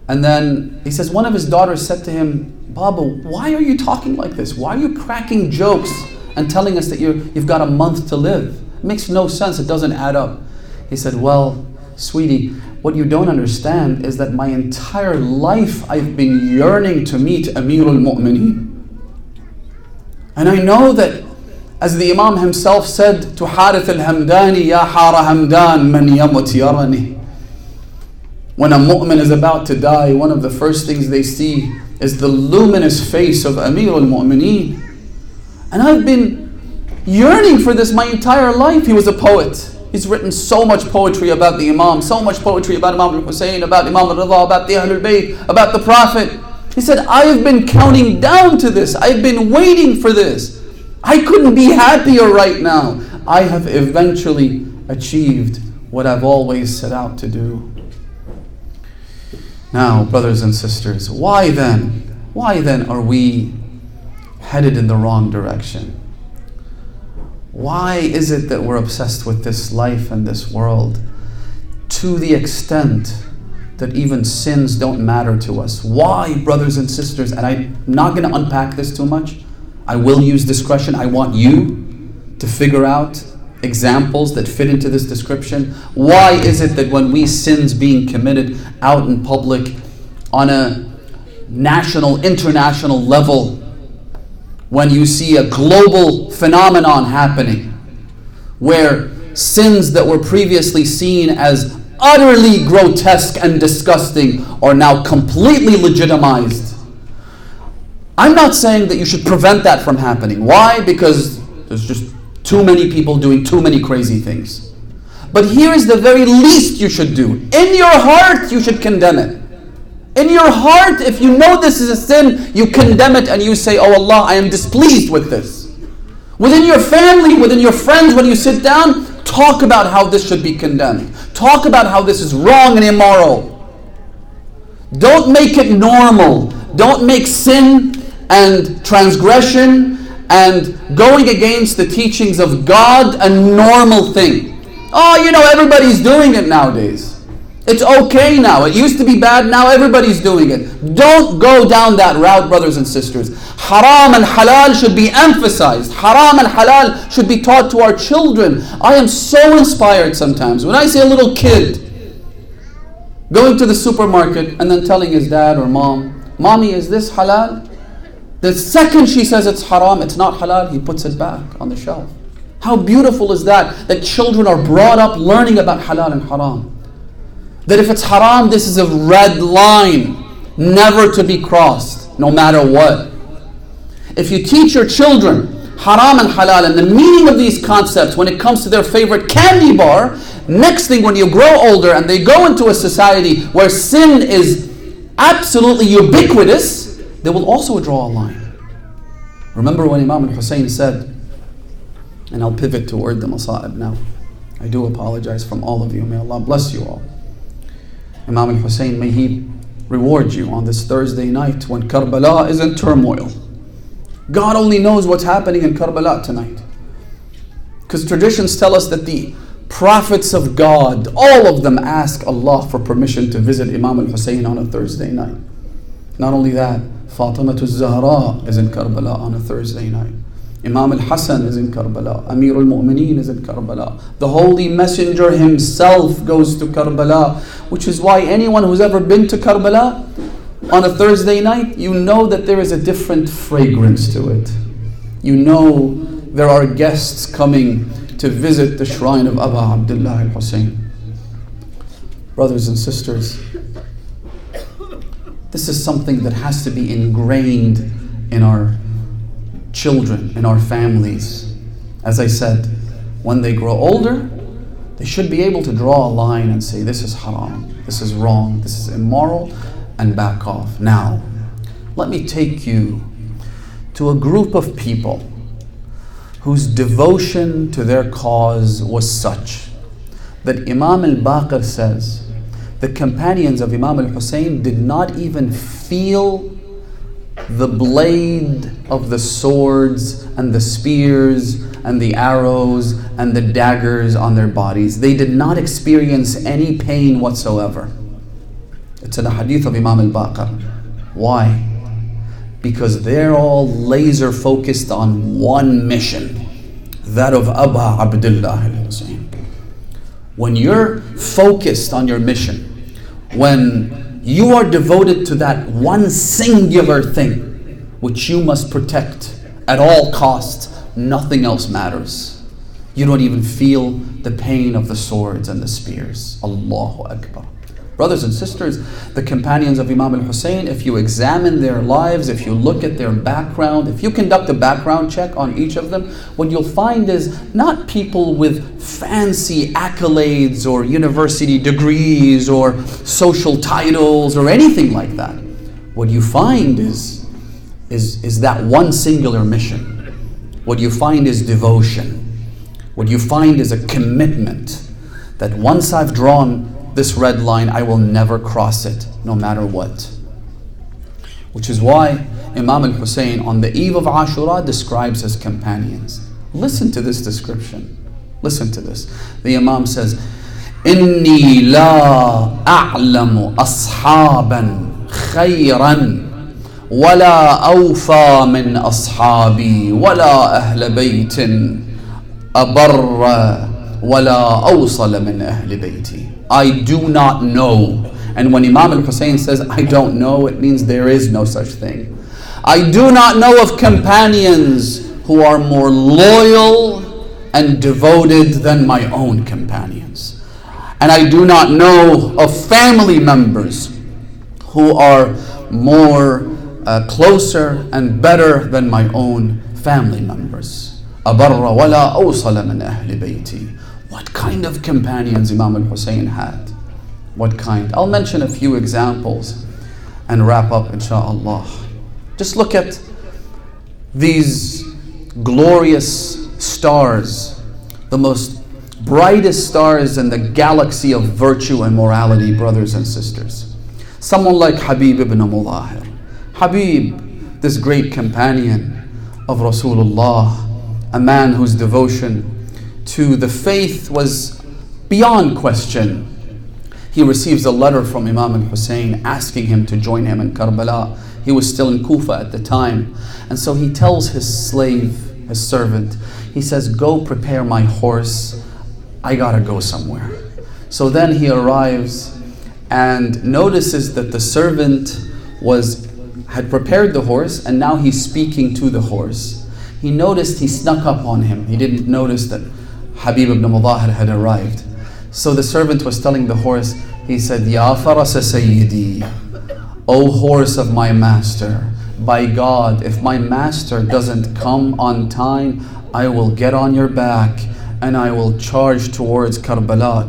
And then he says, one of his daughters said to him, Baba, why are you talking like this? Why are you cracking jokes and telling us that you've got a month to live? It makes no sense. It doesn't add up. He said, well, sweetie, what you don't understand is that my entire life I've been yearning to meet Amir al Mu'mineen. And I know that, as the Imam himself said to Harith al-Hamdani, Ya Hara Hamdan, man yamut yarani. When a mu'min is about to die, one of the first things they see is the luminous face of Amir al Mu'mineen. And I've been yearning for this my entire life. He was a poet. He's written so much poetry about the Imam, so much poetry about Imam al-Hussein, about Imam al-Rida, about the Ahlul Bayt, about the Prophet. He said, I have been counting down to this. I've been waiting for this. I couldn't be happier right now. I have eventually achieved what I've always set out to do. Now, brothers and sisters, why then are we headed in the wrong direction? Why is it that we're obsessed with this life and this world to the extent that even sins don't matter to us? Why, brothers and sisters? And I'm not going to unpack this too much. I will use discretion. I want you to figure out examples that fit into this description. Why is it that when we sins being committed out in public on a national, international level, when you see a global phenomenon happening where sins that were previously seen as utterly grotesque and disgusting are now completely legitimized? I'm not saying that you should prevent that from happening. Why? Because there's just too many people doing too many crazy things. But here is the very least you should do. In your heart, you should condemn it. In your heart, if you know this is a sin, you condemn it and you say, oh Allah, I am displeased with this. Within your family, within your friends, when you sit down, talk about how this should be condemned. Talk about how this is wrong and immoral. Don't make it normal. Don't make sin and transgression and going against the teachings of God a normal thing. Oh, everybody's doing it nowadays. It's okay now. It used to be bad, now everybody's doing it. Don't go down that route, brothers and sisters. Haram and halal should be emphasized. Haram and halal should be taught to our children. I am so inspired sometimes when I see a little kid going to the supermarket and then telling his dad or mom, Mommy, is this halal? The second she says it's haram, it's not halal, he puts it back on the shelf. How beautiful is that? That children are brought up learning about halal and haram. That if it's haram, this is a red line, never to be crossed, no matter what. If you teach your children haram and halal and the meaning of these concepts when it comes to their favorite candy bar, next thing when you grow older and they go into a society where sin is absolutely ubiquitous, they will also draw a line. Remember when Imam al-Hussein said, and I'll pivot toward the Masa'ib now. I do apologize from all of you. May Allah bless you all. Imam al-Hussein, may He reward you on this Thursday night when Karbala is in turmoil. God only knows what's happening in Karbala tonight. Because traditions tell us that the prophets of God, all of them ask Allah for permission to visit Imam al-Hussein on a Thursday night. Not only that, Fatima al-Zahra is in Karbala on a Thursday night. Imam al-Hasan is in Karbala. Amir al Mu'mineen is in Karbala. The Holy Messenger himself goes to Karbala, which is why anyone who's ever been to Karbala on a Thursday night, you know that there is a different fragrance to it. You know there are guests coming to visit the shrine of Aba Abdullah al-Hussein. Brothers and sisters, this is something that has to be ingrained in our children, in our families. As I said, when they grow older, They should be able to draw a line and say, this is haram, this is wrong, this is immoral, and back off. Now, let me take you to a group of people whose devotion to their cause was such that Imam al-Baqir says the companions of Imam al-Hussein did not even feel the blade of the swords and the spears and the arrows and the daggers on their bodies. They did not experience any pain whatsoever. It's in a hadith of Imam al-Baqir. Why? Because they're all laser focused on one mission, that of Aba Abdullah al-Hussein. When you're focused on your mission, when you are devoted to that one singular thing which you must protect at all costs, nothing else matters. You don't even feel the pain of the swords and the spears. Allahu Akbar. Brothers and sisters, the companions of Imam al-Hussein, if you examine their lives, if you look at their background, if you conduct a background check on each of them, what you'll find is not people with fancy accolades or university degrees or social titles or anything like that. What you find is that one singular mission. What you find is devotion. What you find is a commitment that once I've drawn this red line, I will never cross it, no matter what. Which is why Imam al-Hussein on the eve of Ashura describes his companions. Listen to this description. Listen to this. The Imam says, إِنِّي لَا أَعْلَمُ أَصْحَابًا خَيْرًا وَلَا أَوْفَى مِنْ أَصْحَابِي وَلَا أَهْلَ بَيْتٍ أَبَرَّ وَلَا أَوْصَلَ مِنْ أَهْلِ بَيْتِي. I do not know. And when Imam al-Hussein says, I don't know, it means there is no such thing. I do not know of companions who are more loyal and devoted than my own companions. And I do not know of family members who are more closer and better than my own family members. أَبَرَّ وَلَا أَوْصَلَ مِنْ أَهْلِ بَيْتِي. What kind of companions Imam al-Hussein had? What kind? I'll mention a few examples and wrap up, inshaAllah. Just look at these glorious stars, the most brightest stars in the galaxy of virtue and morality, brothers and sisters. Someone like Habib ibn Mudahir. Habib, this great companion of Rasulullah, a man whose devotion to the faith was beyond question. He receives a letter from Imam al-Hussein asking him to join him in Karbala. He was still in Kufa at the time. And so he tells his slave, his servant, he says, go prepare my horse. I gotta go somewhere. So then he arrives and notices that the servant had prepared the horse and now he's speaking to the horse. He noticed he snuck up on him. He didn't notice that Habib ibn Mudahir had arrived. So the servant was telling the horse, he said, Ya faras sayyidi, O horse of my master, by God, if my master doesn't come on time, I will get on your back and I will charge towards Karbala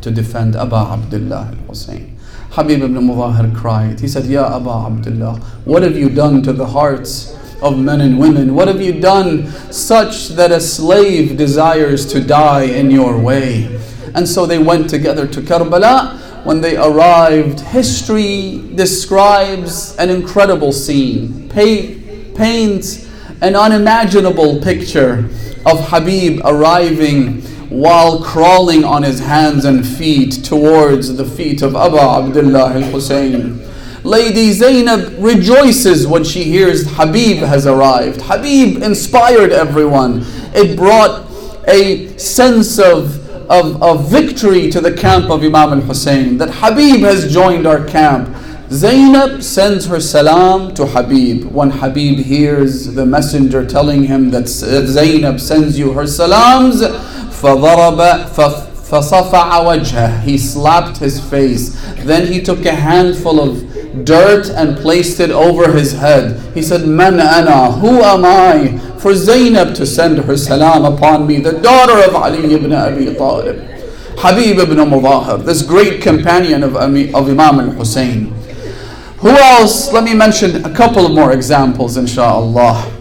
to defend Aba Abdullah al-Hussein. Habib ibn Mudahir cried. He said, Ya Aba Abdullah, what have you done to the hearts of men and women? What have you done such that a slave desires to die in your way? And so they went together to Karbala. When they arrived, history describes an incredible scene, paints an unimaginable picture of Habib arriving while crawling on his hands and feet towards the feet of Aba Abdullah al-Hussein. Lady Zainab rejoices when she hears Habib has arrived. Habib inspired everyone. It brought a sense of victory to the camp of Imam al-Hussein, that Habib has joined our camp. Zainab sends her salam to Habib. When Habib hears the messenger telling him that Zainab sends you her salams, فَصَفَعَ وَجْهَهُ, he slapped his face. Then he took a handful of dirt and placed it over his head. He said, Man ana, who am I for Zainab to send her salam upon me, the daughter of Ali ibn Abi Talib? Habib ibn Mudahhar, this great companion of Imam al-Hussein. Who else? Let me mention a couple more examples, inshallah.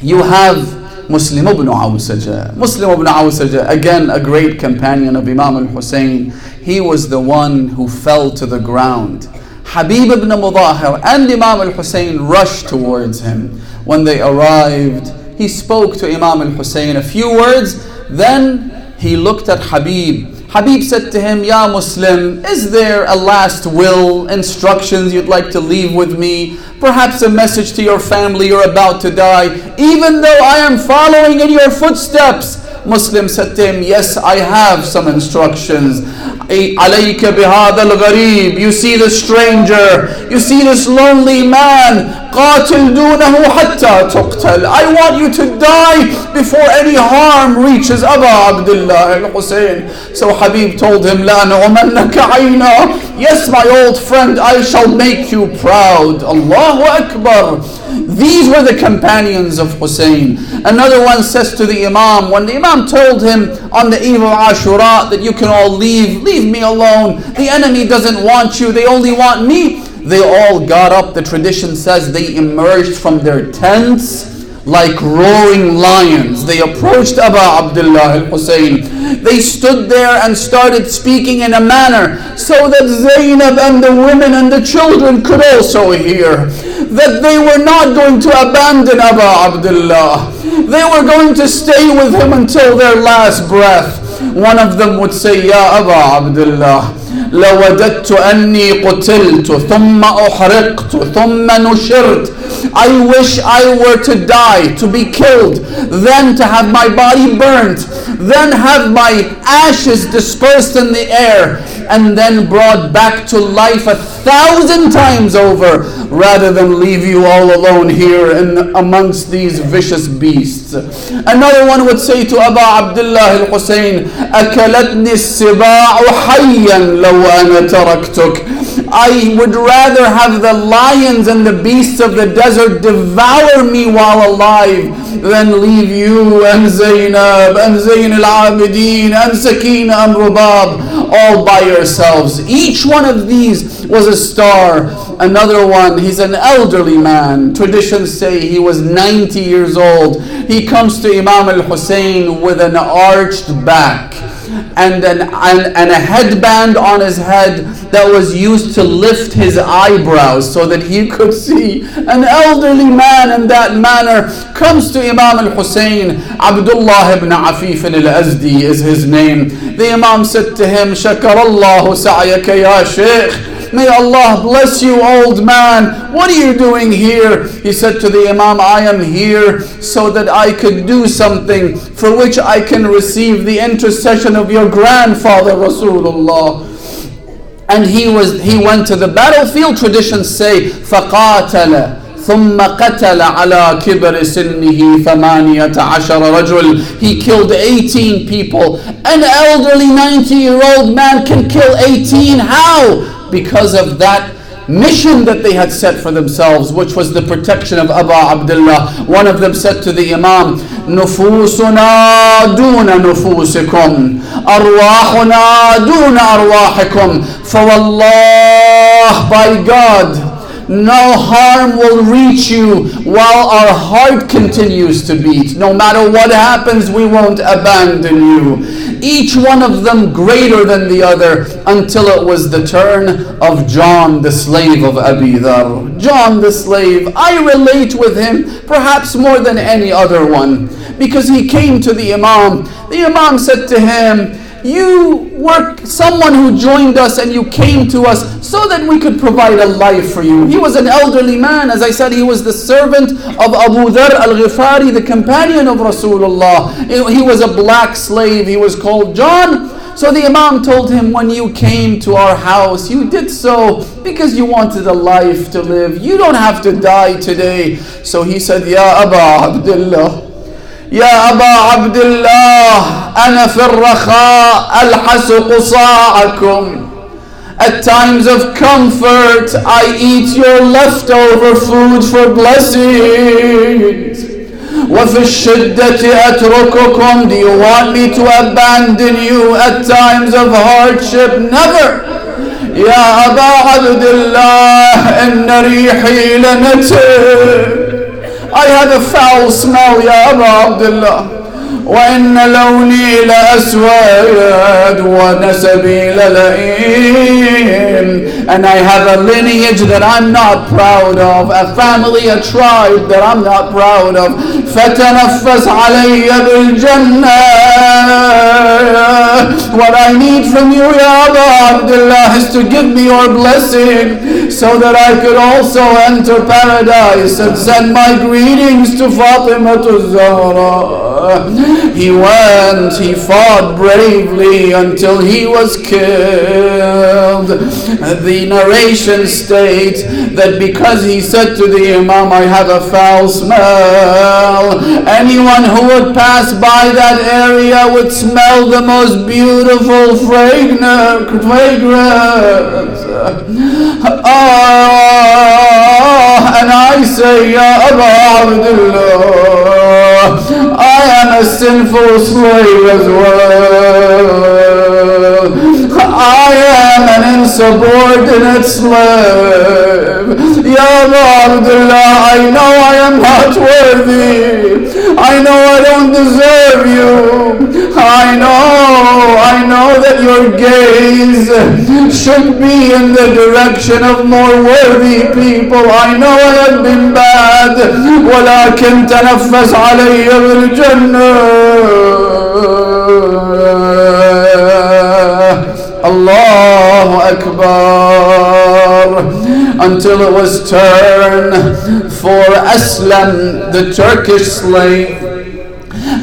You have Muslim ibn Awsaja. Muslim ibn Awsaja, again a great companion of Imam al-Hussein. He was the one who fell to the ground. Habib ibn Mudahhar and Imam al-Hussein rushed towards him. When they arrived, he spoke to Imam al-Hussein a few words, then he looked at Habib. Habib said to him, Ya Muslim, is there a last will, instructions you'd like to leave with me? Perhaps a message to your family, you're about to die, even though I am following in your footsteps. Muslim said to him, yes, I have some instructions. عَلَيْكَ بِهَذَا الْغَرِيبِ. You see this stranger, you see this lonely man, قَاتِلْ دُونَهُ حَتَّى تُقْتَلْ. I want you to die before any harm reaches Aba Abdullah al-Hussein. So Habib told him, لَا نُعْمَنَّكَ عَيْنَا. Yes, my old friend, I shall make you proud. Allahu Akbar. These were the companions of Hussein. Another one says to the Imam, when the Imam told him on the eve of Ashura that you can all leave me alone, the enemy doesn't want you, they only want me. They all got up. The tradition says they emerged from their tents like roaring lions. They approached Aba Abdullah al-Hussein. They stood there and started speaking in a manner so that Zainab and the women and the children could also hear that they were not going to abandon Aba Abdullah. They were going to stay with him until their last breath. One of them would say, Ya Aba Abdullah, لوددت أني قتلت ثم أحرقت ثم نشرت. I wish I were to die, to be killed, then to have my body burnt, then have my ashes dispersed in the air, and then brought back to life 1,000 times over, rather than leave you all alone here amongst these vicious beasts. Another one would say to Aba Abdullah al-Hussein, أكلتني السباع حيا لو أنا تركتك. I would rather have the lions and the beasts of the desert devour me while alive than leave you and Zainab and Zayn al-Abidin and Sakina and Rubab all by yourselves. Each one of these was a star. Another one, he's an elderly man. Traditions say he was 90 years old. He comes to Imam al-Hussein with an arched back and a headband on his head that was used to lift his eyebrows so that he could see. An elderly man in that manner comes to Imam al-Hussein. Abdullah ibn Afif al-Azdi is his name. The Imam said to him, Shakarallahu sa'yaka ya Shaykh. May Allah bless you, old man. What are you doing here? He said to the Imam, I am here so that I could do something for which I can receive the intercession of your grandfather Rasulullah. And he went to the battlefield. Traditions say, فَقَاتَلَ ثم قتل على كبر سنه 18 رجل. He killed 18 people. An elderly 90-year-old man can kill 18. How? Because of that mission that they had set for themselves, which was the protection of Aba Abdullah. One of them said to the Imam, نفوسنا دون نفوسكم أرواحنا دون أرواحكم. فوالله, by God, no harm will reach you while our heart continues to beat. No matter what happens, we won't abandon you. Each one of them greater than the other, until it was the turn of John, the slave of Abi Dhar. John the slave, I relate with him perhaps more than any other one, because he came to the Imam. The Imam said to him, you were someone who joined us and you came to us so that we could provide a life for you. He was an elderly man. As I said, he was the servant of Abu Dhar al-Ghifari, the companion of Rasulullah. He was a black slave. He was called John. So the Imam told him, when you came to our house, you did so because you wanted a life to live. You don't have to die today. So he said, Ya Aba Abdullah, يا أبا عبد الله أنا في الرخاء ألحس قصاعكم. At times of comfort, I eat your leftover food for blessings. وفي الشدة أترككم. Do you want me to abandon you at times of hardship? Never. يا أبا عبد الله إن ريحي لنتن. I had a foul smell يا أبا عبد الله. وإن لوني لأسود ونسبي للئيم. And I have a lineage that I'm not proud of, a family, a tribe that I'm not proud of. فتنفس علي بالجنة. What I need from you يا أبا Abdullah is to give me your blessing so that I could also enter paradise, and send my greetings to Fatima Zahra. He went, he fought bravely until he was killed. The narration states that because he said to the Imam, I have a foul smell, anyone who would pass by that area would smell the most beautiful fragrance. And I say, Ya Aba Abdullah, I am a sinful slave as well. I am an insubordinate slave. Ya Aba Abdullah, I know I am not worthy. I know I don't deserve you. I know that your gaze should be in the direction of more worthy people. I know I have been bad. ولكن تنفس علي بالجنة. Allahu Akbar. Until it was turn for Aslam, the Turkish slave.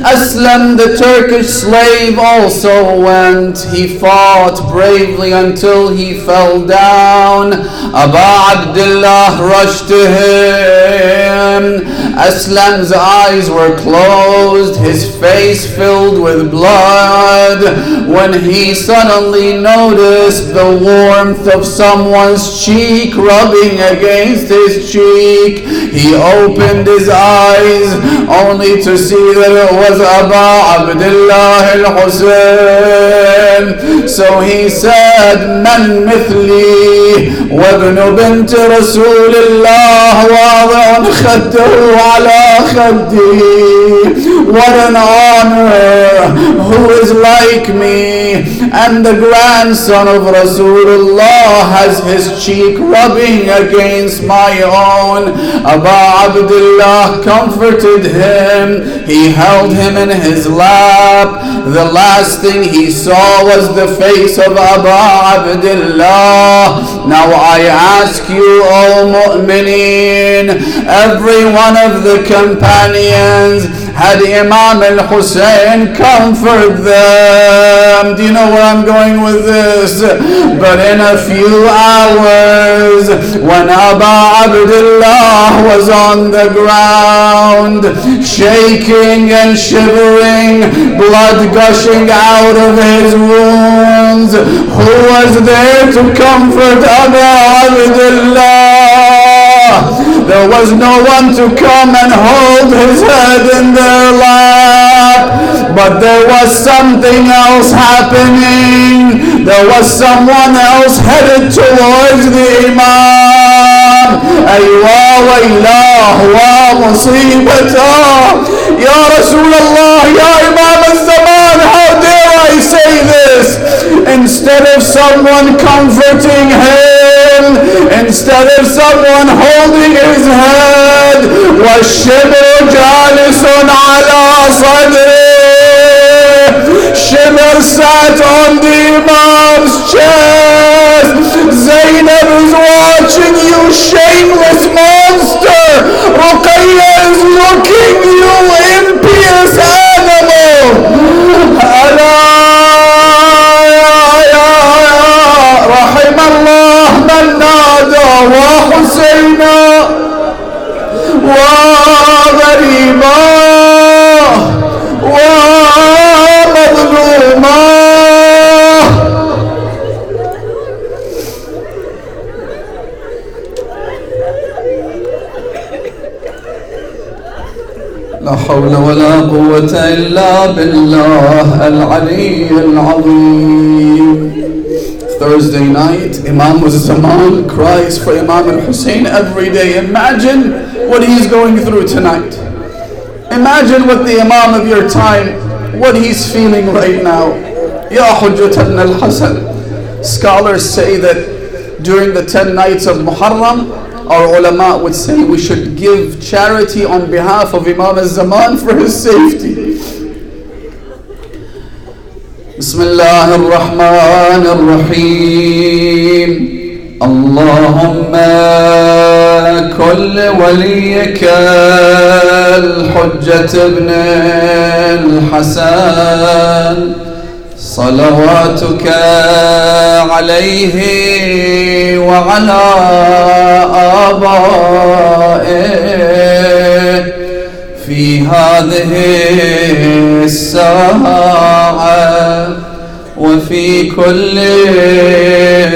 Aslam, the Turkish slave, also went. He fought bravely until he fell down. Aba Abdullah rushed to him. Aslam's eyes were closed, his face filled with blood, when he suddenly noticed the warmth of someone's cheek rubbing against his cheek. He opened his eyes only to see that it was Aba Abdullah al-Hussein. So he said, Man mithli wabnu bint Rasulillah wa'adhan khaddahu ala khaddi. What an honor! Who is like me? And the grandson of Rasulullah has his cheek rubbing against my own. Aba Abdullah comforted him. He held him in his lap. The last thing he saw was the face of Aba Abdullah. Now I ask you, O mu'mineen, every one of the companions had Imam al-Hussein comfort them. Do you know where I'm going with this? But in a few hours, when Aba Abdullah was on the ground, shaking and shivering, blood gushing out of his wounds, who was there to comfort Aba Abdullah? There was no one to come and hold his head in their lap. But there was something else happening. There was someone else headed towards the Imam. Aywa waylah wa musibatah. Ya Rasulullah, Ya Imam al-Zaman, how dare I say this? Instead of someone comforting him, instead of someone holding his head, وَالشِّبْرُ جَالِسٌ عَلَى صَدْرِهِ. Shimr sat on the Imam's chest. Zainab is watching you, shameless monster. Ruqayya is looking, you impious animal. رحم الله من نادى وحسينا وغريبا ومظلوما. حول ولا قوة إلا بالله العلي العظيم. Thursday night, Imam Zaman cries for Imam al-Hussein every day. Imagine what he's going through tonight. Imagine what the Imam of your time, what he's feeling right now. Ya Hujjat ibn al-Hasan. Scholars say that during the 10 nights of Muharram, our ulama would say we should give charity on behalf of Imam al-Zaman for his safety. Bismillah ar-Rahman ar-Rahim. Allahumma kulli waliyaka al-Hujjat ibn al-Hasan صلواتك عليه وعلى آبائه في هذه الساعة وفي كل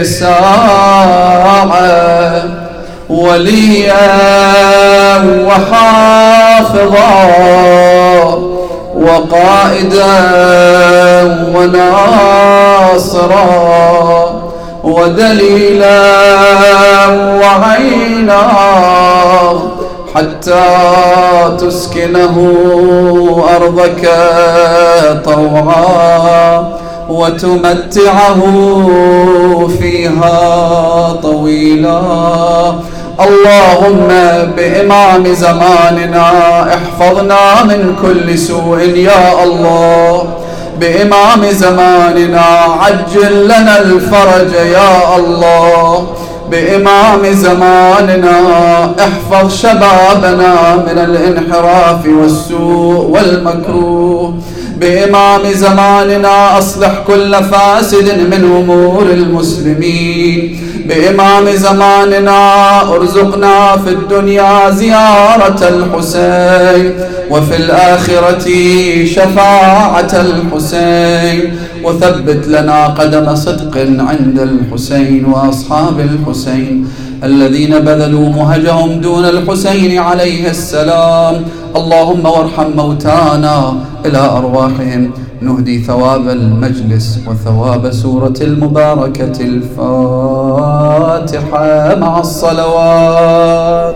ساعة وليا وحافظا وقائدا وناصرا ودليلا وعينا حتى تسكنه أرضك طوعا وتمتعه فيها طويلا. اللهم بإمام زماننا احفظنا من كل سوء يا الله. بإمام زماننا عجل لنا الفرج يا الله. بإمام زماننا احفظ شبابنا من الانحراف والسوء والمكروه. بإمام زماننا أصلح كل فاسد من أمور المسلمين. بإمام زماننا ارزقنا في الدنيا زيارة الحسين وفي الآخرة شفاعة الحسين وثبت لنا قدم صدق عند الحسين وأصحاب الحسين الذين بذلوا مهجهم دون الحسين عليه السلام. اللهم وارحم موتانا إلى أرواحهم نهدي ثواب المجلس وثواب سورة المباركة الفاتحة مع الصلوات.